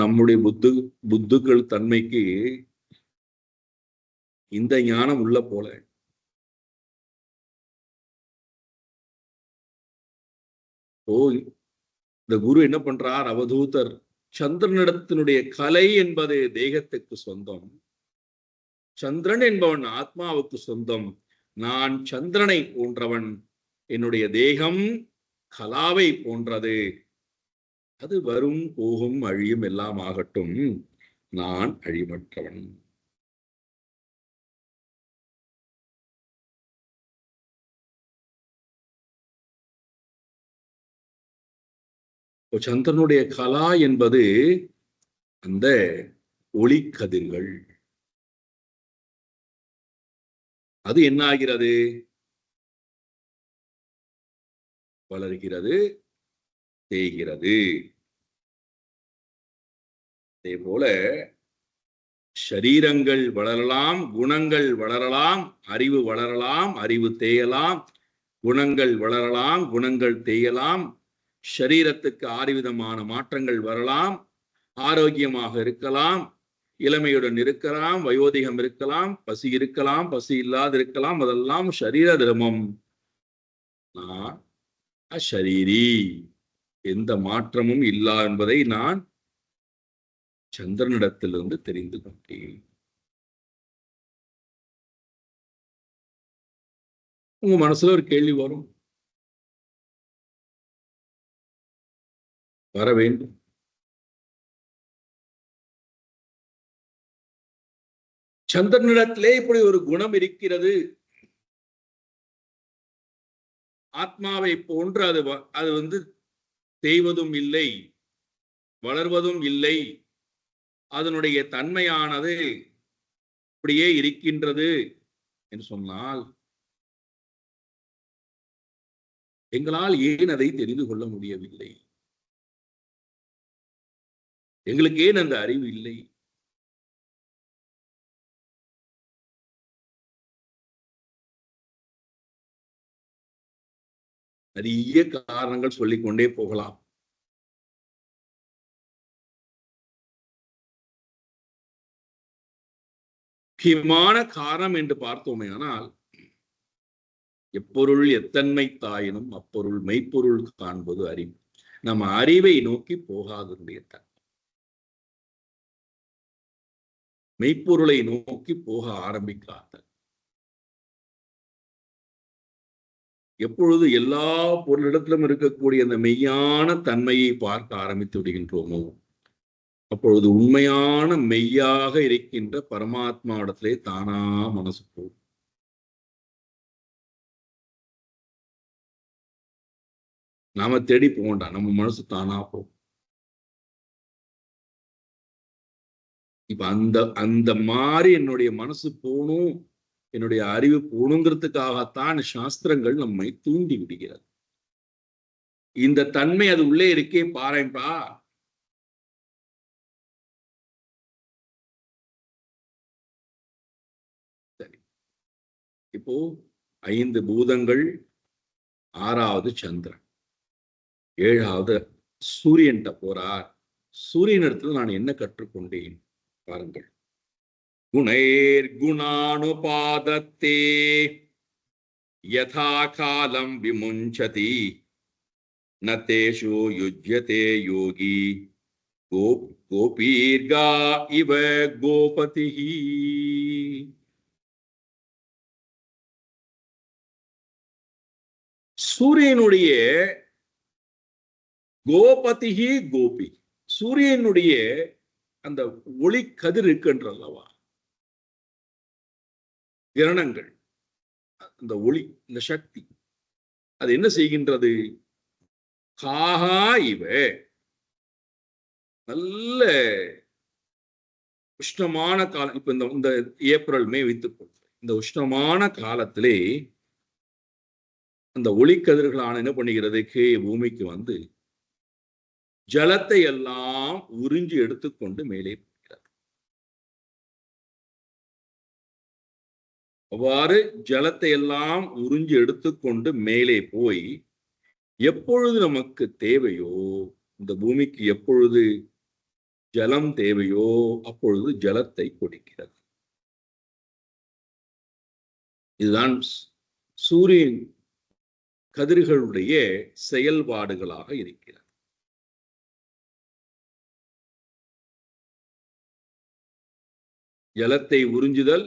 நம்முடைய புத்துக்கள் தன்மைக்கு இந்த ஞானம் உள்ள போல ஓ, இந்த குரு என்ன பண்றார்? அவதூதர் சந்திரனிடத்தினுடைய கலை என்பது தேகத்துக்கு சொந்தம், சந்திரன் என்பவன் ஆத்மாவுக்கு சொந்தம். நான் சந்திரனை போன்றவன், என்னுடைய தேகம் கலாவை போன்றது. அது வரும் போகும் அழியும் எல்லாம் ஆகட்டும், நான் அழிமற்றவன். சந்திரனுடைய கலா என்பது அந்த ஒளிக்கதிர்கள். அது என்ன ஆகிறது? வளர்கிறது, தேய்கிறது. அதே போல ஷரீரங்கள் வளரலாம், குணங்கள் வளரலாம், அறிவு வளரலாம், அறிவு தேயலாம், குணங்கள் வளரலாம், குணங்கள் தேயலாம். ஷரீரத்துக்கு 6 விதமான மாற்றங்கள் வரலாம். ஆரோக்கியமாக இருக்கலாம், இளமையுடன் இருக்கலாம், வயோதிகம் இருக்கலாம், பசி இருக்கலாம், பசி இல்லாது இருக்கலாம். அதெல்லாம் ஷரீர தர்மம். நான் அஷரீரி, எந்த மாற்றமும் இல்லா என்பதை நான் சந்திரனிடத்திலிருந்து தெரிந்து கொண்டேன். உங்க மனசுல ஒரு கேள்வி வரும், வர வேண்டும். சந்திரனிடத்திலே இப்படி ஒரு குணம் இருக்கிறது, ஆத்மாவை போன்று அது தேய்வதும் இல்லை, வளர்வதும் இல்லை, அதனுடைய தன்மையானது அப்படியே இருக்கின்றது என்று சொன்னால், எங்களால் ஏன் அதை தெரிந்து கொள்ள முடியவில்லை? எங்களுக்கு ஏன் அந்த அறிவு இல்லை? நிறைய காரணங்கள் சொல்லிக்கொண்டே போகலாம். முக்கியமான காரணம் என்று பார்த்தோமே ஆனால், எப்பொருள் எத்தன்மை தாயினும் அப்பொருள் மெய்ப்பொருள் காண்பது அறிவு. நம்ம அறிவை நோக்கி போகாதனுடைய மெய்ப்பொருளை நோக்கி போக ஆரம்பிக்காத, எப்பொழுது எல்லா பொருளிடத்திலும் இருக்கக்கூடிய அந்த மெய்யான தன்மையை பார்க்க ஆரம்பித்து விடுகின்றோமோ, அப்பொழுது உண்மையான மெய்யாக இருக்கின்ற பரமாத்மாவிடத்திலே தானா மனசு போகும். நாம தேடி போகண்டா, நம்ம மனசு தானா போகும். இப்ப அந்த மாதிரி என்னுடைய மனசு போகணும், என்னுடைய அறிவு போகணுங்கிறதுக்காகத்தான் சாஸ்திரங்கள் நம்மை தூண்டி விடுகிறது. இந்த தன்மை அது உள்ளே இருக்கே பாருப்பா. சரி, இப்போ 5 பூதங்கள், 6வது சந்திரன், 7வது சூரியன் போறார். சூரியனிடத்தில் நான் என்ன கற்றுக்கொண்டேன் பாருங்கள். குணைர் குணானுபாதத்தே யதா காலம் விமுஞ்சதி நதேஷு யுஜ்யதே யோகி கோபீர்கா இவ கோபதிஹி. சூரியனுடைய கோபதிஹி கோபி, சூரியனுடைய அந்த ஒளி கதிர் இருக்கின்றல்லவா, கிரணங்கள், அந்த ஒளி, இந்த சக்தி, அது என்ன செய்கின்றது? காஹா இவ, நல்ல உஷ்ணமான காலம். இப்ப இந்த ஏப்ரல் மே வைத்துக்கொள், இந்த உஷ்ணமான காலத்திலே அந்த ஒளிக்கதிர்களான என்ன பண்ணுகிறது? பூமிக்கு வந்து ஜலத்தை எல்லாம் உறிஞ்சி எடுத்துக்கொண்டு மேலே போகிறது. அவ்வாறு ஜலத்தை எல்லாம் உறிஞ்சி எடுத்துக்கொண்டு மேலே போய், எப்பொழுது நமக்கு தேவையோ, இந்த பூமிக்கு எப்பொழுது ஜலம் தேவையோ அப்பொழுது ஜலத்தை கொடுக்கிறது. இதுதான் சூரியன் கதிர்களுடைய செயல்பாடுகளாக இருக்கிறது. ஜலத்தை உறிஞ்சுதல்,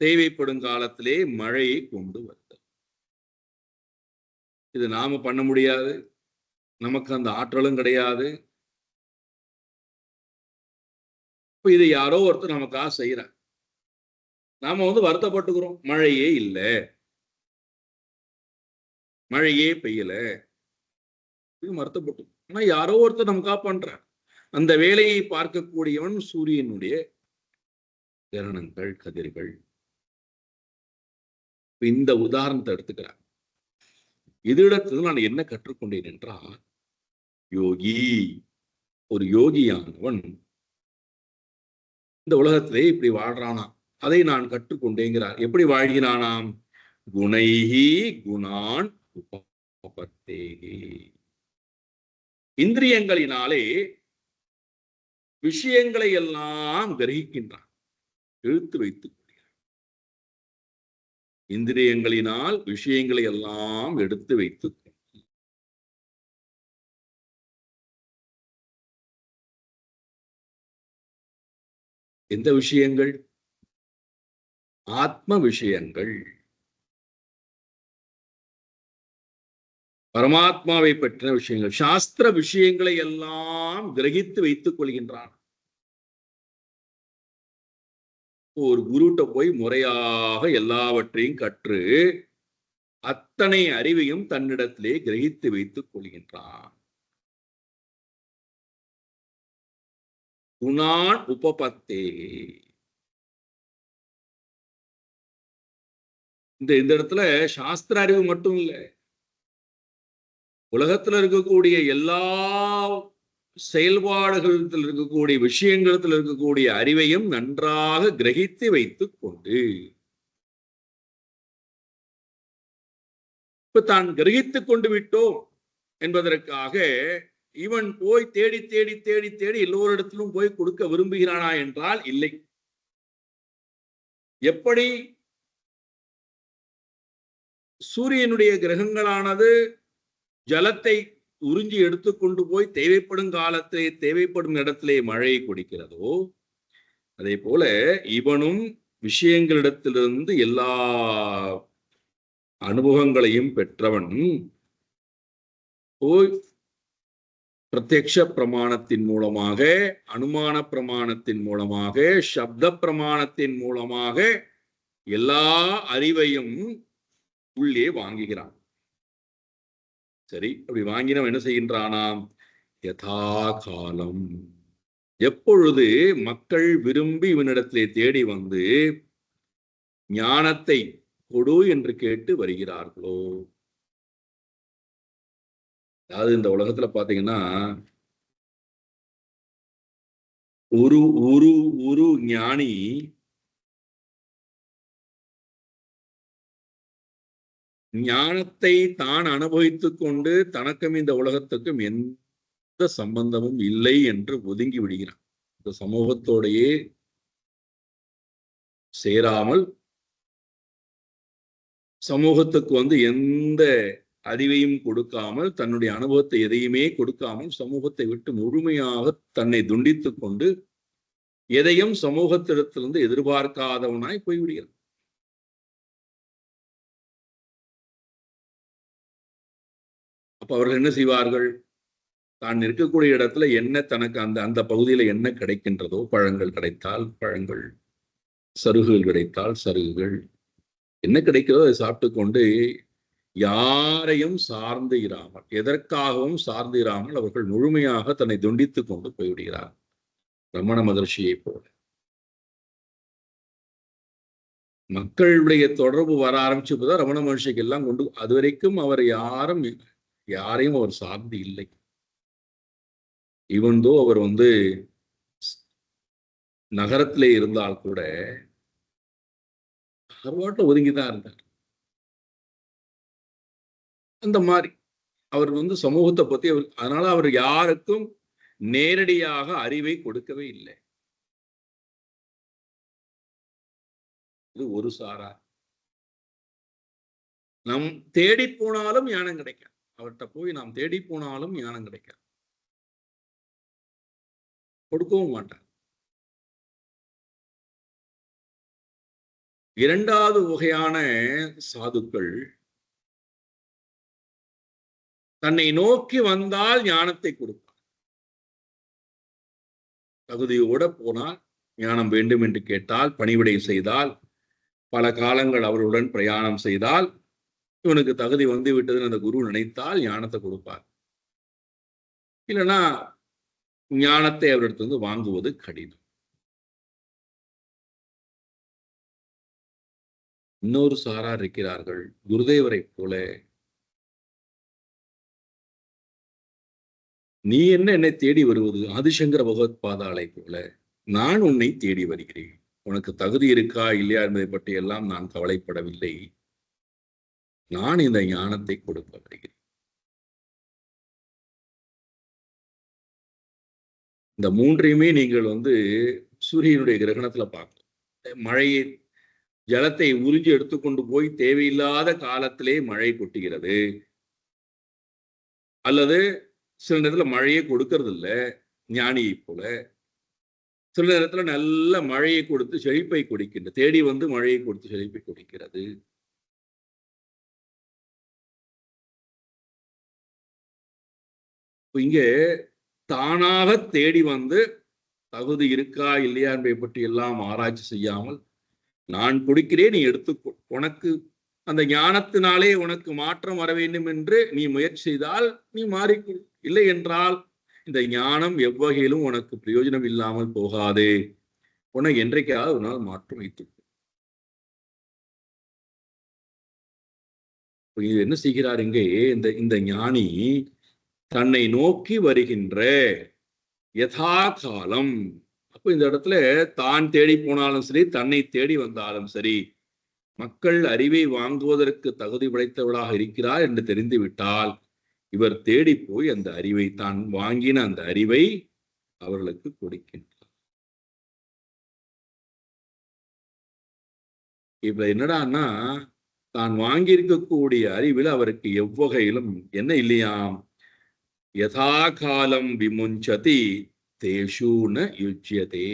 தேவைப்படும் காலத்திலே மழையை கொண்டு வருதல். இது நாம பண்ண முடியாது, நமக்கு அந்த ஆற்றலும் கிடையாது. இப்ப இதை யாரோ ஒருத்தர் நமக்காக செய்யறாங்க, நாம வருத்தப்பட்டுக்கிறோம், மழையே இல்லை, மழையே பெய்யல, வருத்தப்பட்டு. ஆனா யாரோ ஒருத்தர் நமக்காக பண்றார். அந்த வேலையை பார்க்கக்கூடியவன் சூரியனுடைய கிரணங்கள், கதிர்கள். இந்த உதாரணத்தை எடுத்துக்கிறார். இதனிடத்தில் நான் என்ன கற்றுக்கொண்டேன் என்றால், யோகி, ஒரு யோகியானவன் இந்த உலகத்திலே இப்படி வாழ்றானா, அதை நான் கற்றுக்கொண்டேங்கிறார். எப்படி வாழ்கிறானாம்? குணைஹி குணான் உபபத்தேஹி. இந்திரியங்களினாலே விஷயங்களை எல்லாம் கிரகிக்கின்றான், இழுத்து வைத்துக் கொள்கிறான். இந்திரியங்களினால் விஷயங்களை எல்லாம் எடுத்து வைத்து எந்த விஷயங்கள்? ஆத்ம விஷயங்கள், பரமாத்மாவை பற்றின விஷயங்கள், சாஸ்திர விஷயங்களை எல்லாம் கிரகித்து வைத்துக் கொள்கின்றான். ஒரு குருட்ட போய் முறையாக எல்லாவற்றையும் கற்று அத்தனை அறிவையும் தன்னிடத்திலே கிரகித்து வைத்துக் கொள்கின்றான். குணான் உபபத்தே. இந்த இடத்துல சாஸ்திர அறிவு மட்டும் இல்லை, உலகத்துல இருக்கக்கூடிய எல்லா செயல்பாடுகளில் இருக்கக்கூடிய விஷயங்களில் இருக்கக்கூடிய அறிவையும் நன்றாக கிரகித்து வைத்துக் கொண்டு, இப்ப தான் கிரகித்துக் கொண்டு விட்டோம் என்பதற்காக இவன் போய் தேடி தேடி தேடி தேடி எல்லோரிடத்திலும் போய் கொடுக்க விரும்புகிறானா என்றால் இல்லை. எப்படி சூரியனுடைய கிரகங்களானது ஜலத்தை உறிஞ்சி எடுத்துக்கொண்டு போய் தேவைப்படும் காலத்திலே தேவைப்படும் இடத்திலே மழையை கொடுக்கிறதோ, அதே போல இவனும் விஷயங்களிடத்திலிருந்து எல்லா அனுபவங்களையும் பெற்றவன் போய் பிரத்யக்ஷ பிரமாணத்தின் மூலமாக, அனுமான பிரமாணத்தின் மூலமாக, சப்த பிரமாணத்தின் மூலமாக எல்லா அறிவையும் உள்ளே வாங்குகிறான். சரி, அப்படி வாங்கினவன் என்ன செய்கின்றானாம்? யதா காலம், எப்பொழுது மக்கள் விரும்பி இவனிடத்திலே தேடி வந்து ஞானத்தை கொடு என்று கேட்டு வருகிறார்களோ. அதாவது இந்த உலகத்துல பாத்தீங்கன்னா ஒரு ஒரு ஒரு ஞானி ஞானத்தை தான் அனுபவித்துக் கொண்டு தனக்கும் இந்த உலகத்துக்கும் எந்த சம்பந்தமும் இல்லை என்று ஒதுங்கி விடுகிறான். இந்த சமூகத்தோடையே சேராமல், சமூகத்துக்கு எந்த அறிவையும் கொடுக்காமல், தன்னுடைய அனுபவத்தை எதையுமே கொடுக்காமல் சமூகத்தை விட்டு முழுமையாக தன்னை துண்டித்துக் கொண்டு எதையும் சமூகத்திடத்திலிருந்து எதிர்பார்க்காதவனாய் போய்விடுகிறான். அப்ப அவர்கள் என்ன செய்வார்கள்? தான் இருக்கக்கூடிய இடத்துல என்ன தனக்கு அந்த அந்த பகுதியில என்ன கிடைக்கின்றதோ, பழங்கள் கிடைத்தால் பழங்கள், சருகுகள் கிடைத்தால் சருகுகள், என்ன கிடைக்கிறதோ அதை சாப்பிட்டு கொண்டு யாரையும் சார்ந்து இராமல், எதற்காகவும் சார்ந்து இராமல் அவர்கள் முழுமையாக தன்னை துண்டித்துக் கொண்டு போய்விடுகிறார். ரமண மகர்ஷியை போல மக்களுடைய தொடர்பு வர ஆரம்பிச்சுதான் ரமண மகர்ஷிக்கு எல்லாம் கொண்டு, அது வரைக்கும் அவர் யாரையும் அவர் சார்ந்து இல்லை. இவன்தோ அவர் நகரத்திலே இருந்தால் கூட அவர்வாட்டில் ஒதுங்கிதான் இருந்தார். அந்த மாதிரி அவர் சமூகத்தை பத்தி அதனால அவர் யாருக்கும் நேரடியாக அறிவை கொடுக்கவே இல்லை. இது ஒரு சாரா. நம் தேடி போனாலும் ஞானம் கிடைக்காது. அவர்கிட்ட போய் நாம் தேடி போனாலும் ஞானம் கிடைக்காது, கொடுக்கவும் மாட்டார். இரண்டாவது வகையான சாதுக்கள் தன்னை நோக்கி வந்தால் ஞானத்தை கொடுப்பார். தகுதியோட போனால், ஞானம் வேண்டும் என்று கேட்டால், பணிவிடை செய்தால், பல காலங்கள் அவருடன் பிரயாணம் செய்தால், இவனுக்கு தகுதி வந்து விட்டதுன்னு அந்த குரு நினைத்தால் ஞானத்தை கொடுப்பார். இல்லைன்னா ஞானத்தை அவரிடத்திலிருந்து வாங்குவது கடினம். இன்னொரு சாரார் இருக்கிறார்கள், குருதேவரை போல, நீ என்ன என்னை தேடி வருவது? ஆதிசங்கர பகவத் பாதாளை போல நான் உன்னை தேடி வருகிறேன். உனக்கு தகுதி இருக்கா இல்லையா என்பதை பற்றி எல்லாம் நான் கவலைப்படவில்லை. நான் இந்த ஞானத்தை கொடுக்க வருகிறேன். இந்த மூன்றையுமே நீங்கள் சூரியனுடைய கிரகணத்துல பார்க்கணும். மழையை, ஜலத்தை உறிஞ்சி எடுத்துக்கொண்டு போய் தேவையில்லாத காலத்திலே மழை கொட்டுகிறது, அல்லது சில நேரத்துல மழையை கொடுக்கறது இல்லை ஞானியை போல. சில நேரத்துல நல்ல மழையை கொடுத்து செழிப்பை கொடுக்கின்ற, தேடி மழையை கொடுத்து செழிப்பை கொடுக்கிறது. இங்க தானாக தேடி தகுதி இருக்கா இல்லையா என்பதை பற்றி எல்லாம் ஆராய்ச்சி செய்யாமல், நான் கொடுக்கிறேன், நீ எடுத்துக்கோ, உனக்கு அந்த ஞானத்தினாலே உனக்கு மாற்றம் வர வேண்டும் என்று நீ முயற்சி செய்தால் நீ மாறிக்கொள். இல்லை என்றால் இந்த ஞானம் எவ்வகையிலும் உனக்கு பிரயோஜனம் இல்லாமல் போகாதே, உனக்கு என்றைக்காவது ஒரு நாள் மாற்றம் வைத்து. இது என்ன செய்கிறார் இங்கே இந்த ஞானி? தன்னை நோக்கி வருகின்ற யதா காலம். அப்போ இந்த இடத்துல தான் தேடி போனாலும் சரி, தன்னை தேடி வந்தாலும் சரி, மக்கள் அறிவை வாங்குவதற்கு தகுதி படைத்தவளாக இருக்கிறார் என்று தெரிந்துவிட்டால் இவர் தேடி போய் அந்த அறிவை, தான் வாங்கின அந்த அறிவை அவர்களுக்கு கொடுக்கின்றார். இப்ப என்னடான்னா, தான் வாங்கியிருக்கக்கூடிய அறிவில் அவருக்கு எவ்வகையிலும் என்ன இல்லையாம், யதா காலம் விமுஞ்சதி தேஷு ந யுஜ்யதே.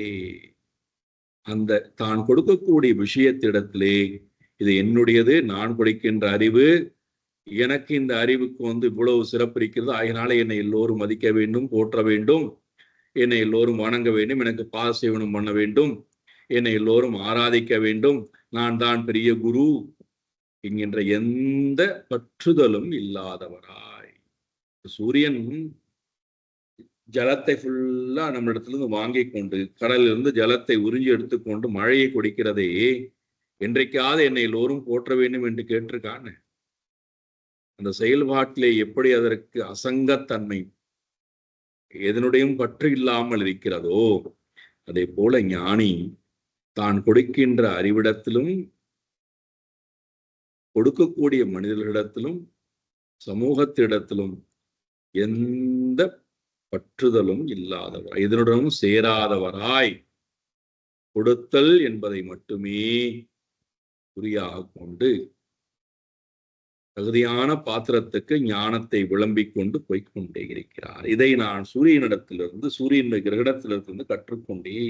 அந்த தான் கொடுக்கக்கூடிய விஷயத்திடத்திலே, இது என்னுடையது, நான் கொடுக்கின்ற அறிவு, எனக்கு இந்த அறிவுக்கு இவ்வளவு சிறப்பு இருக்கிறது, ஆகினாலே என்னை எல்லோரும் மதிக்க வேண்டும், போற்ற வேண்டும், என்னை எல்லோரும் வணங்க வேண்டும், எனக்கு பாதசேவனம் பண்ண வேண்டும், என்னை எல்லோரும் ஆராதிக்க வேண்டும், நான் தான் பெரிய குரு என்கின்ற எந்த பற்றுதலும் இல்லாதவராய். சூரியன் ஜலத்தை ஃபுல்லா நம்ம இடத்துல வாங்கி கொண்டு, கடலிலிருந்து ஜலத்தை உறிஞ்சி எடுத்துக்கொண்டு மழையை கொடுக்கிறதே, என்றைக்காவது என்னை எல்லோரும் போற்ற வேண்டும் என்று கேட்டிருக்கான்னு. அந்த செயல்பாட்டிலே எப்படி அதற்கு அசங்கத்தன்மை, எதனுடையும் பற்று இல்லாமல் இருக்கிறதோ, அதே போல ஞானி தான் கொடுக்கின்ற அறிவிடத்திலும், கொடுக்கக்கூடிய மனிதர்களிடத்திலும், சமூகத்திடத்திலும் எந்த பற்றுதலும் இல்லாதவர், இதனுடனும் சேராதவராய் கொடுத்தல் என்பதை மட்டுமே குறியாக கொண்டு தகுதியான பாத்திரத்துக்கு ஞானத்தை விளம்பிக் கொண்டு போய்கொண்டே இருக்கிறார். இதை நான் சூரியனிடத்திலிருந்து, சூரியனுடைய கிரகணத்திலிருந்து கற்றுக்கொண்டே.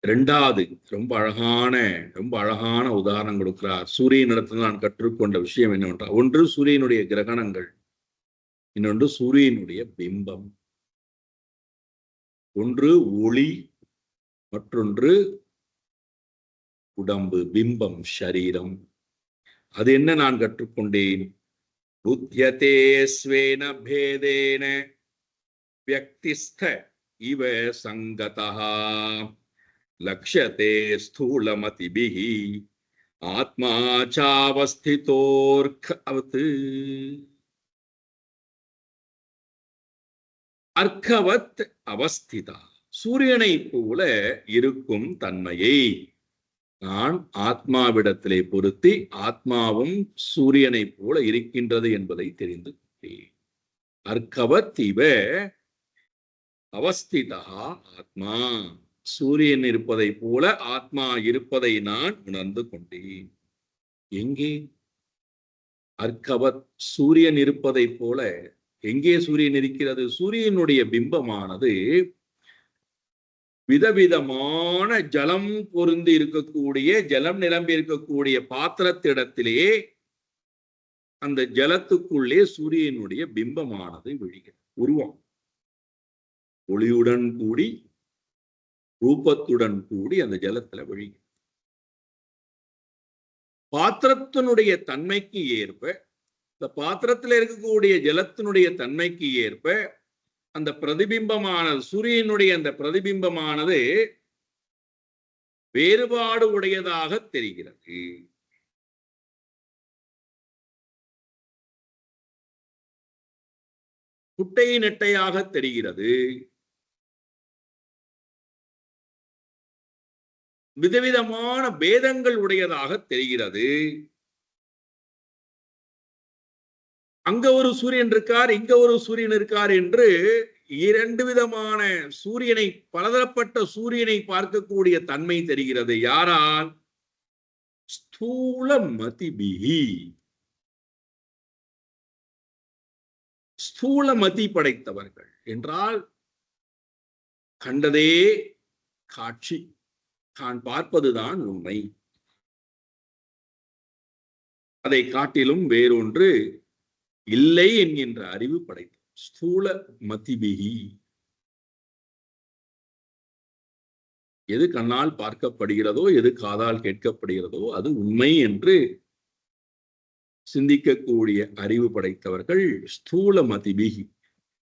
இரண்டாவது ரொம்ப அழகான உதாரணம் கொடுக்கிறார். சூரியனிடத்தில் நான் கற்றுக்கொண்ட விஷயம் என்னவென்றால், ஒன்று சூரியனுடைய கிரகணங்கள், இன்னொன்று சூரியனுடைய பிம்பம். ஒன்று ஒளி, மற்றொன்று உடம்பு, பிம்பம், ஷரீரம். அது என்ன நான் கற்றுக்கொண்டேன்? புத்தியதே ஸ்வேன பேதேன வியக்திஸ்த இவ சங்கதா லக்ஷ்யதே ஸ்தூலமதிபிஹி ஆத்மா சாவஸ்திதோர்க்கவத் அர்க்கவத் அவஸ்திதா. சூரியனை போல இருக்கும் தன்மையை நான் ஆத்மாவிடத்திலே பொருத்தி, ஆத்மாவும் சூரியனை போல இருக்கின்றது என்பதை தெரிந்து கொண்டேன். அர்க்கவத் இவ அவஸ்திதா ஆத்மா. சூரியன் இருப்பதை போல ஆத்மா இருப்பதை நான் உணர்ந்து கொண்டேன். எங்கே? அர்க்கவத், சூரியன் இருப்பதை போல எங்கே சூரியன் இருக்கிறது? சூரியனுடைய பிம்பமானது விதவிதமான ஜலம் பொருந்தி இருக்கக்கூடிய, ஜலம் நிரம்பி இருக்கக்கூடிய பாத்திரத்திடத்திலே அந்த ஜலத்துக்குள்ளே சூரியனுடைய பிம்பமானது விழுகிறது. உருவம் ஒளியுடன் கூடி ரூபத்துடன் கூடி அந்த ஜலத்துல விழுகிறது. பாத்திரத்தினுடைய தன்மைக்கு ஏற்ப, இந்த பாத்திரத்தில் இருக்கக்கூடிய ஜலத்தினுடைய தன்மைக்கு ஏற்ப அந்த பிரதிபிம்பமானது, சூரியனுடைய அந்த பிரதிபிம்பமானது வேறுபாடு உடையதாக தெரிகிறது. குட்டை நெட்டையாக தெரிகிறது. விதவிதமான பேதங்கள் உடையதாக தெரிகிறது. அங்க ஒரு சூரியன் இருக்கார், இங்க ஒரு சூரியன் இருக்கார் என்று இரண்டு விதமான சூரியனை, பலதரப்பட்ட சூரியனை பார்க்கக்கூடிய தன்மை தெரிகிறது. யாரால்? ஸ்தூல மதிபிஹி, ஸ்தூல மதி படைத்தவர்கள் என்றால் கண்டதே காட்சி, தான் பார்ப்பதுதான் உண்மை, அதை காட்டிலும் வேறொன்று இல்லை என்கின்ற அறிவு படைத்த ஸ்தூல மதிபிகி. எது கண்ணால் பார்க்கப்படுகிறதோ, எது காதால் கேட்கப்படுகிறதோ அது உண்மை என்று சிந்திக்கக்கூடிய அறிவு படைத்தவர்கள் ஸ்தூல மதிபிகி.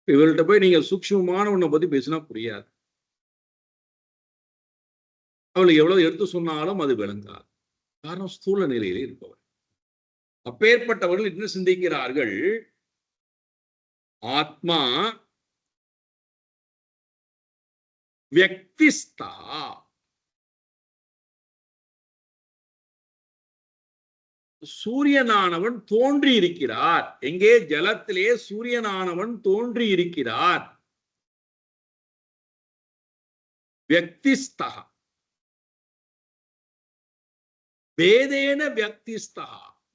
இவர்கள்ட்ட போய் நீங்க சூக்ஷ்மமான ஒன்றை பத்தி பேசினா புரியாது. அவளுக்கு எவ்வளவு எடுத்து சொன்னாலும் அது விளங்காது. காரணம் ஸ்தூல நிலையிலே இருப்பவர். அப்பேற்பட்டவர்கள் என்ன சிந்திக்கிறார்கள்? ஆத்மா வியக்திஸ்தா, சூரியனானவன் தோன்றி இருக்கிறார். எங்கே? ஜலத்திலே சூரியனானவன் தோன்றி இருக்கிறார். வியக்திஸ்தா வேதேன வியக்திஸ்தா,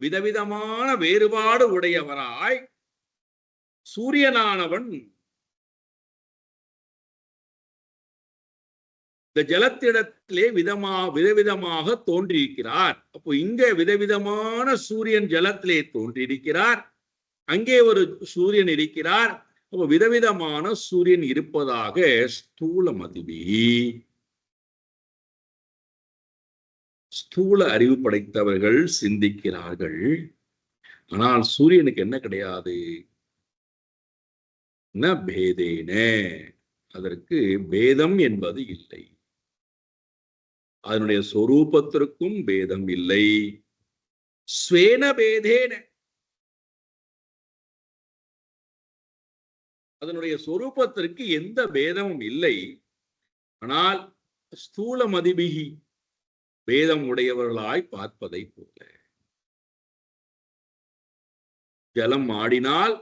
விதவிதமான வேறுபாடு உடையவராய் சூரியனானவன் இந்த ஜலத்திடத்திலே விதவிதமாக தோன்றியிருக்கிறார். அப்போ இங்க விதவிதமான சூரியன் ஜலத்திலே தோன்றியிருக்கிறார், அங்கே ஒரு சூரியன் இருக்கிறார். அப்போ விதவிதமான சூரியன் இருப்பதாக ஸ்தூல மதிபி, ஸ்தூல அறிவு படைத்தவர்கள் சிந்திக்கிறார்கள். ஆனால் சூரியனுக்கு என்ன கிடையாது? ந பேதேன, அதற்கு பேதம் என்பது இல்லை. அதனுடைய சொரூபத்திற்கும் பேதம் இல்லை. ஸ்வேன பேதேன, அதனுடைய சொரூபத்திற்கு எந்த பேதமும் இல்லை. ஆனால் ஸ்தூல மதிபிகி, பேதம் உடையவர்களாய் பார்ப்பதை போல. ஜலம் ஆடினால்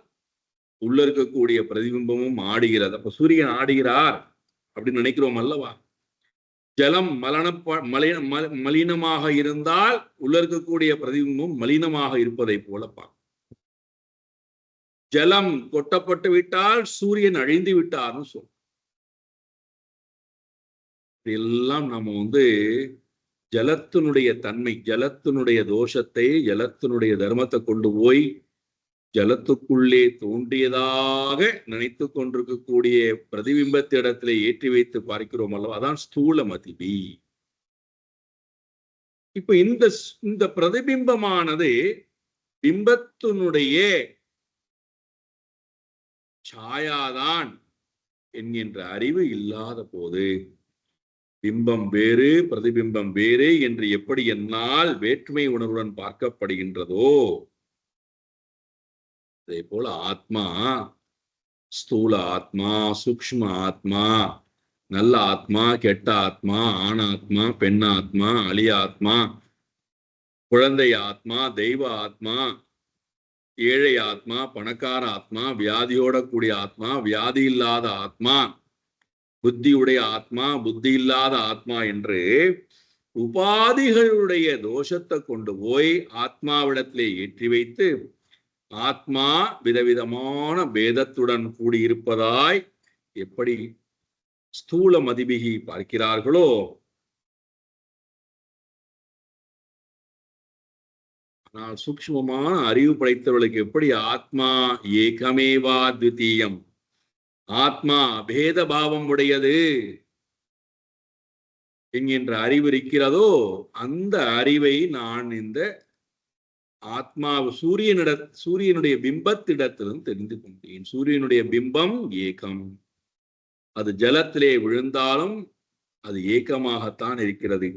உள்ள இருக்கக்கூடிய பிரதிபிம்பமும் ஆடுகிறது. அப்ப சூரியன் ஆடுகிறார் அப்படின்னு நினைக்கிறோம் அல்லவா? ஜலம் மலினமாக இருந்தால் உள்ள இருக்கக்கூடிய பிரதிபிம்பம் மலினமாக இருப்பதை போல பார்க்கும். ஜலம் கொட்டப்பட்டு விட்டால் சூரியன் அழிந்து விட்டார்னு சொல்லும். இதெல்லாம் நம்ம ஜலத்தினுடைய தன்மை, ஜலத்தினுடைய தோஷத்தை, ஜலத்தினுடைய தர்மத்தை கொண்டு போய் ஜலத்துக்குள்ளே தோன்றியதாக நினைத்து கொண்டிருக்கக்கூடிய பிரதிபிம்பத்திடத்திலே ஏற்றி வைத்து பார்க்கிறோம் அல்லவா? அதான் ஸ்தூல மதிபி. இப்ப இந்த பிரதிபிம்பமானது பிம்பத்தினுடைய சாயாதான் என்கின்ற அறிவு இல்லாத போது, பிம்பம் வேறு பிரதிபிம்பம் வேறு என்று எப்படி என்னால் வேற்றுமை உணர்வுடன் பார்க்கப்படுகின்றதோ, அதே போல ஆத்மா, ஸ்தூல ஆத்மா, சூக்ஷ்ம ஆத்மா, நல்ல ஆத்மா, கெட்ட ஆத்மா, ஆண் ஆத்மா, பெண் ஆத்மா, அழிய ஆத்மா, குழந்தை ஆத்மா, தெய்வ ஆத்மா, ஏழை ஆத்மா, பணக்கார ஆத்மா, வியாதியோட கூடிய ஆத்மா, வியாதி இல்லாத ஆத்மா, புத்தியுடைய ஆத்மா, புத்தி இல்லாத ஆத்மா என்று உபாதிகளுடைய தோஷத்தை கொண்டு போய் ஆத்மாவிடத்திலே ஏற்றி வைத்து ஆத்மா விதவிதமான பேதத்துடன் கூடியிருப்பதாய் எப்படி ஸ்தூல மதிபிகி பார்க்கிறார்களோ, ஆனால் சூக்ஷ்மமான அறிவு படைத்தவர்களுக்கு எப்படி ஆத்மா ஏகமேவா துவிதீயம், ஆத்மா அபேத பாவம் உடையது என்கின்ற அறிவு இருக்கிறதோ, அந்த அறிவை நான் இந்த ஆத்மா சூரியனுடைய பிம்பத்திடத்திலும் தெரிந்து கொண்டேன். சூரியனுடைய பிம்பம் ஏகம். அது ஜலத்திலே விழுந்தாலும் அது ஏக்கமாகத்தான் இருக்கிறது.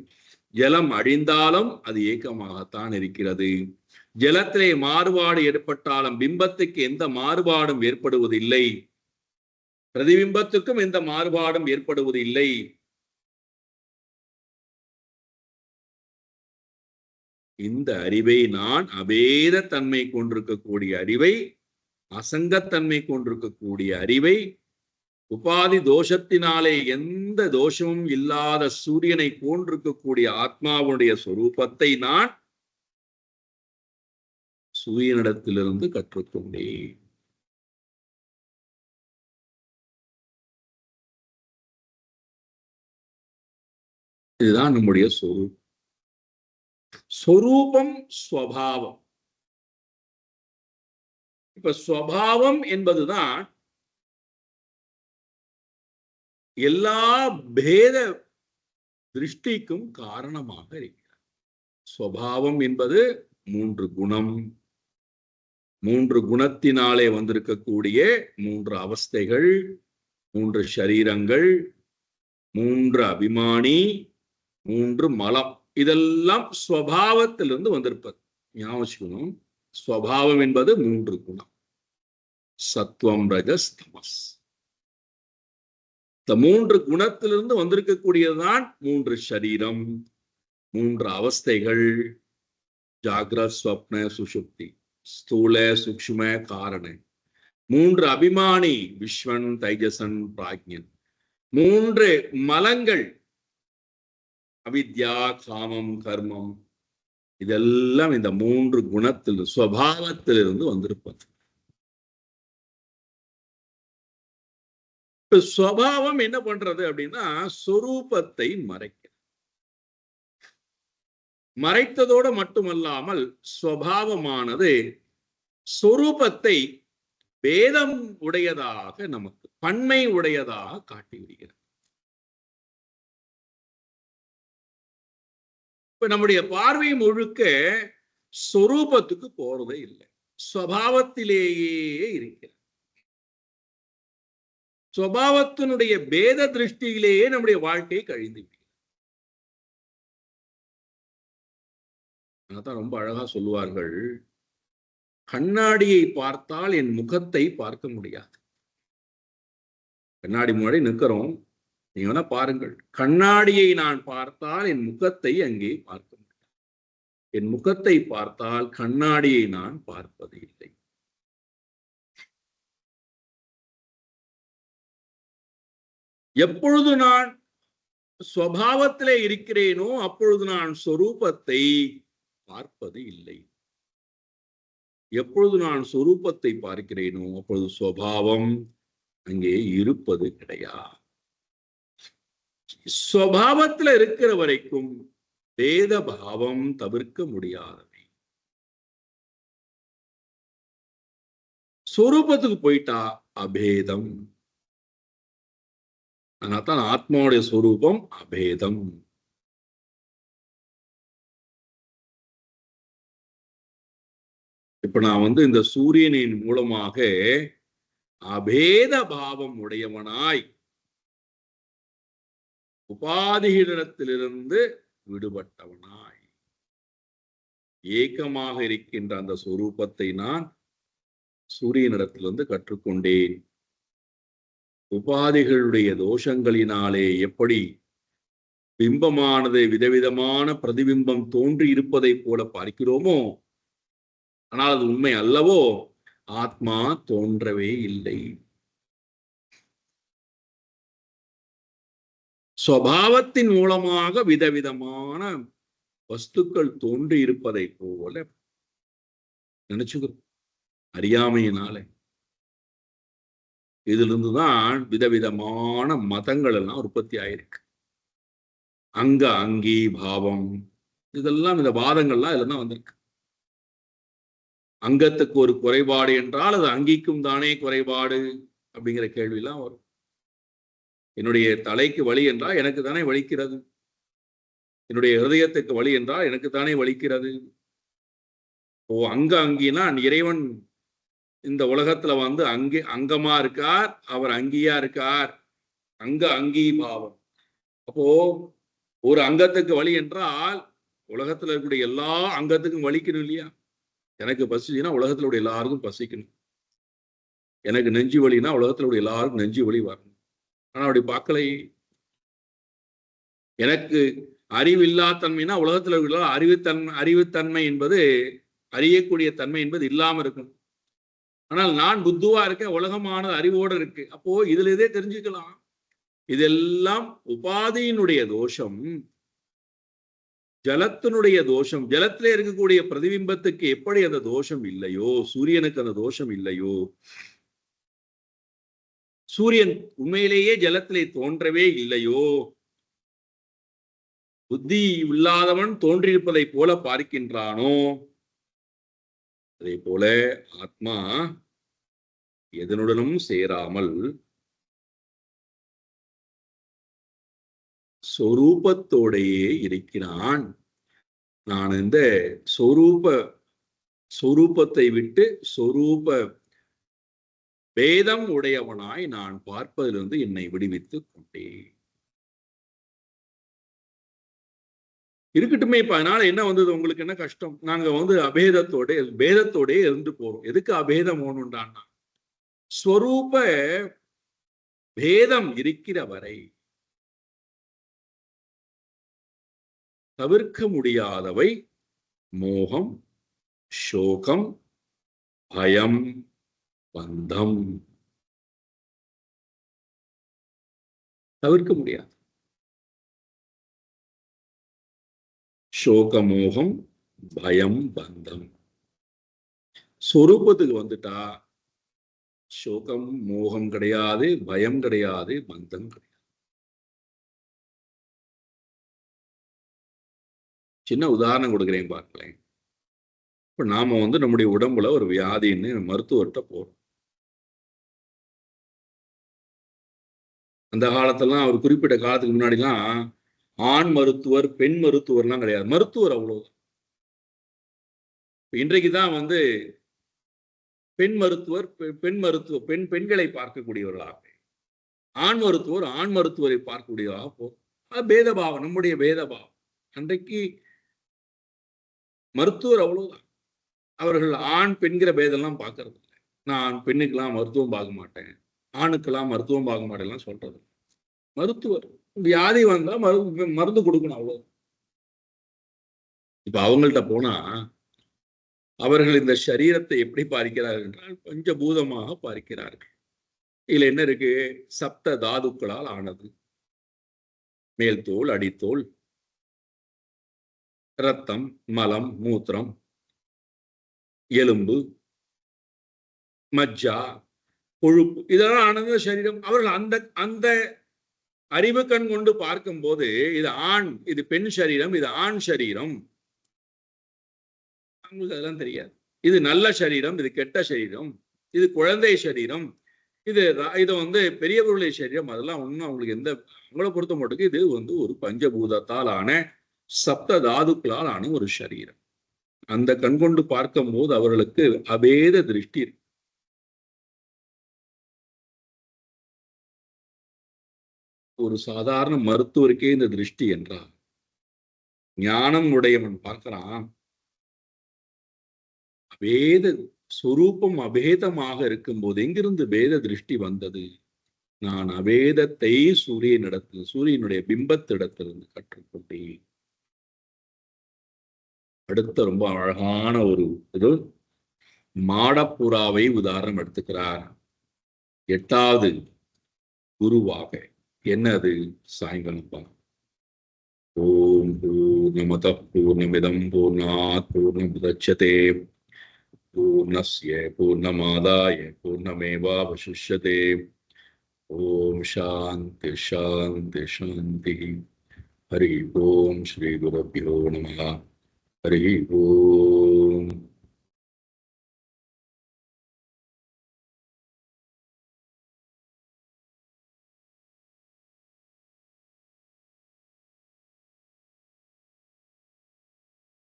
ஜலம் அழிந்தாலும் அது ஏக்கமாகத்தான் இருக்கிறது. ஜலத்திலே மாறுபாடு ஏற்பட்டாலும் பிம்பத்துக்கு எந்த மாறுபாடும் ஏற்படுவதில்லை, பிரதிபிம்பத்துக்கும் எந்த மாறுபாடும் ஏற்படுவதில்லை. இந்த அறிவை நான் அபேத தன்மை கொண்டிருக்கக்கூடிய அறிவை, அசங்கத்தன்மை கொண்டிருக்கக்கூடிய அறிவை, உபாதி தோஷத்தினாலே எந்த தோஷமும் இல்லாத சூரியனை போன்றிருக்கக்கூடிய ஆத்மாவுடைய சொரூபத்தை நான் சூரியனிடத்திலிருந்து கற்றுக்கொண்டேன். இதுதான் நம்முடைய சொரூபம். சொரூபம் ஸ்வபாவம். இப்ப ஸ்வபாவம் என்பதுதான் எல்லா பேத திருஷ்டிக்கும் காரணமாக இருக்கிறது. ஸ்வபாவம் என்பது 3 குணம், 3 குணத்தினாலே வந்திருக்கக்கூடிய 3 அவஸ்தைகள், 3 ஷரீரங்கள், 3 அபிமானி, 3 மலம். இதெல்லாம் ஸ்வபாவத்திலிருந்து வந்திருப்பது. ஞாபகம். ஸ்வபாவம் என்பது 3 குணம், சத்வம், ரஜஸ், தமஸ். இந்த 3 குணத்திலிருந்து வந்திருக்கக்கூடியதுதான் 3 ஷரீரம், 3 அவஸ்தைகள், ஜாகிரத், ஸ்வப்ன, சுஷுப்தி, ஸ்தூல, சூக்ஷ்ம, காரண. 3 அபிமானி, விஸ்வன், தைஜசன், பிராக்ஞன். 3 மலங்கள், அவித்யா, காமம், கர்மம். இதெல்லாம் இந்த 3 குணத்தில் ஸ்வபாவத்திலிருந்து வந்திருப்பது. இப்ப ஸ்வபாவம் என்ன பண்றது அப்படின்னா, சொரூபத்தை மறைக்கிறது. மறைத்ததோடு மட்டுமல்லாமல் ஸ்வபாவமானது சொரூபத்தை பேதம் உடையதாக, நமக்கு பன்மை உடையதாக காட்டிவிடுகிறது. இப்ப நம்முடைய பார்வை முழுக்க சொரூபத்துக்கு போறதே இல்லை, ஸ்வபாவத்திலேயே இருக்கிறது. ஸ்வபாவத்தினுடைய பேத திருஷ்டியிலேயே நம்முடைய வாழ்க்கை கழிந்து விடுகிறது. அதான் ரொம்ப அழகா சொல்லுவார்கள், கண்ணாடியை பார்த்தால் என் முகத்தை பார்க்க முடியாது. கண்ணாடி முன்னாடி நிற்கிறோம், நீங்க வேணா பாருங்கள், கண்ணாடியை நான் பார்த்தால் என் முகத்தை அங்கே பார்க்க முடியாது. என் முகத்தை பார்த்தால் கண்ணாடியை நான் பார்ப்பது இல்லை. எப்பொழுது நான் ஸ்வபாவத்திலே இருக்கிறேனோ அப்பொழுது நான் சொரூபத்தை பார்ப்பது இல்லை. எப்பொழுது நான் சொரூபத்தை பார்க்கிறேனோ அப்பொழுது ஸ்வபாவம் அங்கே இருப்பது கிடையாது. ஸ்வபாவத்தில் இருக்கிற வரைக்கும் பேத பாவம் தவிர்க்க முடியாதவை. சொரூபத்துக்கு போயிட்டா அபேதம். அதனால்தான் ஆத்மாவுடைய சொரூபம் அபேதம். இப்ப நான் இந்த சூரியனின் மூலமாக அபேத பாவம் உடையவனாய் உபாதிகளிடத்திலிருந்து விடுபட்டவனாய் ஏக்கமாக இருக்கின்ற அந்த சொரூபத்தை நான் சூரியனிடத்திலிருந்து கற்றுக்கொண்டேன். உபாதிகளுடைய தோஷங்களினாலே எப்படி பிம்பமானது விதவிதமான பிரதிபிம்பம் தோன்றி இருப்பதை போல பார்க்கிறோமோ, ஆனால் அது உண்மை அல்லவோ, ஆத்மா தோன்றவே இல்லை. சுபாவத்தின் மூலமாக விதவிதமான வஸ்துக்கள் தோன்றி இருப்பதை போல நினைச்சுக்கிறோம் அறியாமையினால. இதுல இருந்துதான் விதவிதமான மதங்கள் எல்லாம் உற்பத்தி ஆயிருக்கு. அங்க அங்கி பாவம் இதெல்லாம் இந்த வாதங்கள்லாம் இதுல தான் வந்திருக்கு. அங்கத்துக்கு ஒரு குறைபாடு என்றால் அது அங்கிக்கும் தானே குறைபாடு அப்படிங்கிற கேள்வியெல்லாம் வரும். என்னுடைய தலைக்கு வலி என்றால் எனக்கு தானே வலிக்கிறது, என்னுடைய ஹிருதயத்துக்கு வலி என்றால் எனக்கு தானே வலிக்கிறது. அங்க அங்கினா இறைவன் இந்த உலகத்துல வந்து அங்கமா இருக்கார், அவர் அங்கியா இருக்கார். அங்க அங்கி பாவம். அப்போ ஒரு அங்கத்துக்கு வலி என்றால் உலகத்துல இருக்கக்கூடிய எல்லா அங்கத்துக்கும் வலிக்கணும் இல்லையா? எனக்கு பசிச்சுன்னா உலகத்துல உடைய எல்லாருக்கும் பசிக்கணும். எனக்கு நெஞ்சு வலினா உலகத்துல உடைய எல்லாருக்கும் நெஞ்சு வலி வரணும். ஆனா அப்படி பார்க்கலை. எனக்கு அறிவில்லா தன்மைனா உலகத்துல உள்ள அறிவுத்தன்மை என்பது அறியக்கூடிய தன்மை என்பது இல்லாம இருக்கும். ஆனால் நான் புத்துவா இருக்கேன், உலகமானது அறிவோடு இருக்கு. அப்போ இதுல இதே தெரிஞ்சுக்கலாம், இதெல்லாம் உபாதியினுடைய தோஷம், ஜலத்தினுடைய தோஷம். ஜலத்திலே இருக்கக்கூடிய பிரதிபிம்பத்துக்கு எப்படி அந்த தோஷம் இல்லையோ, சூரியனுக்கு அந்த தோஷம் இல்லையோ, சூரியன் உண்மையிலேயே ஜலத்திலே தோன்றவே இல்லையோ, புத்தி இல்லாதவன் தோன்றியிருப்பதை போல பார்க்கின்றானோ, அதே போல ஆத்மா எதனுடனும் சேராமல் சொரூபத்தோடையே இருக்கிறான். நான் இந்த சொரூபத்தை விட்டு சொரூப பேதம் உடையவனாய் நான் பார்ப்பதிலிருந்து என்னை விடுவித்துக் கொண்டேன். இருக்கட்டுமே. இப்ப அதனால என்ன வந்தது, உங்களுக்கு என்ன கஷ்டம்? நாங்க வந்து பேதத்தோட இருந்து போறோம். எதுக்கு அபேதம் ஒண்ணுண்டான்னா, ஸ்வரூப பேதம் இருக்கிற வரை தவிர்க்க முடியாதவை மோகம், சோகம், பயம், பந்தம். தவிர்க்க முடியாது. சோகமோகம், பயம், பந்தம். சொரூபத்துக்கு வந்துட்டா சோகம் மோகம் கிடையாது, பயம் கிடையாது, பந்தம் கிடையாது. சின்ன உதாரணம் கொடுக்குறேன் பார்க்கலேன். இப்ப நாம வந்து நம்முடைய உடம்புல ஒரு வியாதின்னு மருத்துவர்கிட்ட போறோம். அந்த காலத்தெல்லாம் ஒரு குறிப்பிட்ட காலத்துக்கு முன்னாடிலாம் ஆண் மருத்துவர் பெண் மருத்துவர்லாம் கிடையாது, மருத்துவர் அவ்வளவுதான். இன்றைக்குதான் வந்து பெண் மருத்துவர் பெண்களை பார்க்கக்கூடியவர்களாக, ஆண் மருத்துவர் ஆண் மருத்துவரை பார்க்கக்கூடியவராக போகும். பேதபாவம், நம்முடைய பேதபாவம். அன்றைக்கு மருத்துவர் அவ்வளவுதான். அவர்கள் ஆண் பெண்கிற பேதெல்லாம் பார்க்கறது இல்லை. நான் பெண்ணுக்கெல்லாம் மருத்துவம் பார்க்க மாட்டேன், ஆணுக்கெல்லாம் மருத்துவம் பார்க்க மாட்டேன்லாம் சொல்றது. மருத்துவர் வியாதி வந்தா மருந்து கொடுக்கணும், அவ்வளவு. இப்ப அவங்கள்ட்ட போனா அவர்கள் இந்த சரீரத்தை எப்படி பார்க்கிறார்கள் என்றால் பஞ்சபூதமாக பார்க்கிறார்கள். இதுல என்ன இருக்கு? சப்த தாதுக்களால் ஆனது. மேல் தோல், அடித்தோல், இரத்தம், மலம், மூத்திரம், எலும்பு, மஜ்ஜா, கொழுப்பு, இதெல்லாம் ஆனது சரீரம். அவர்கள் அந்த அந்த அறிவு கண் கொண்டு பார்க்கும் போது இது ஆண், இது பெண் சரீரம், இது ஆண் சரீரம், அவங்களுக்கு அதெல்லாம் தெரியாது. இது நல்ல சரீரம், இது கெட்ட சரீரம், இது குழந்தை சரீரம், இது வந்து பெரியவர்களுடைய சரீரம், அதெல்லாம் ஒன்றும் அவங்களுக்கு எந்த, அவங்கள பொறுத்த மட்டுக்கு இது வந்து ஒரு பஞ்சபூதத்தால் ஆன சப்த தாதுக்களால் ஆன ஒரு சரீரம். அந்த கண்கொண்டு பார்க்கும் போது அவர்களுக்கு அபேத திருஷ்டி இருக்கு. ஒரு சாதாரண மருத்துவருக்கே இந்த திருஷ்டி என்றால் ஞானம் உடையவன் பார்க்கிறான், அபேத சொரூபம் அபேதமாக இருக்கும் போது எங்கிருந்து பேத திருஷ்டி வந்தது? நான் அபேதத்தை சூரியனுடைய பிம்பத்திடத்திலிருந்து கற்றுக்கொண்டேன். அடுத்த ரொம்ப அழகான ஒரு இது மாடப்புறாவை உதாரணம் எடுத்துக்கிறார். 8வது குருவாக என்ன அது? சாயங்காலம் பார்க்கலாம். ஓம் பூர்ணமதః பூர்ணமிதம் பூர்ணாத் பூர்ணமுதச்யதே பூர்ணஸ்ய பூர்ணமாதாய பூர்ணமேவாவசிஷ்யதே. ஓம் சாந்தி சாந்தி சாந்தி. ஹரி ஓம் ஸ்ரீ குருभ्यो நமः. ஹரி ஓம்.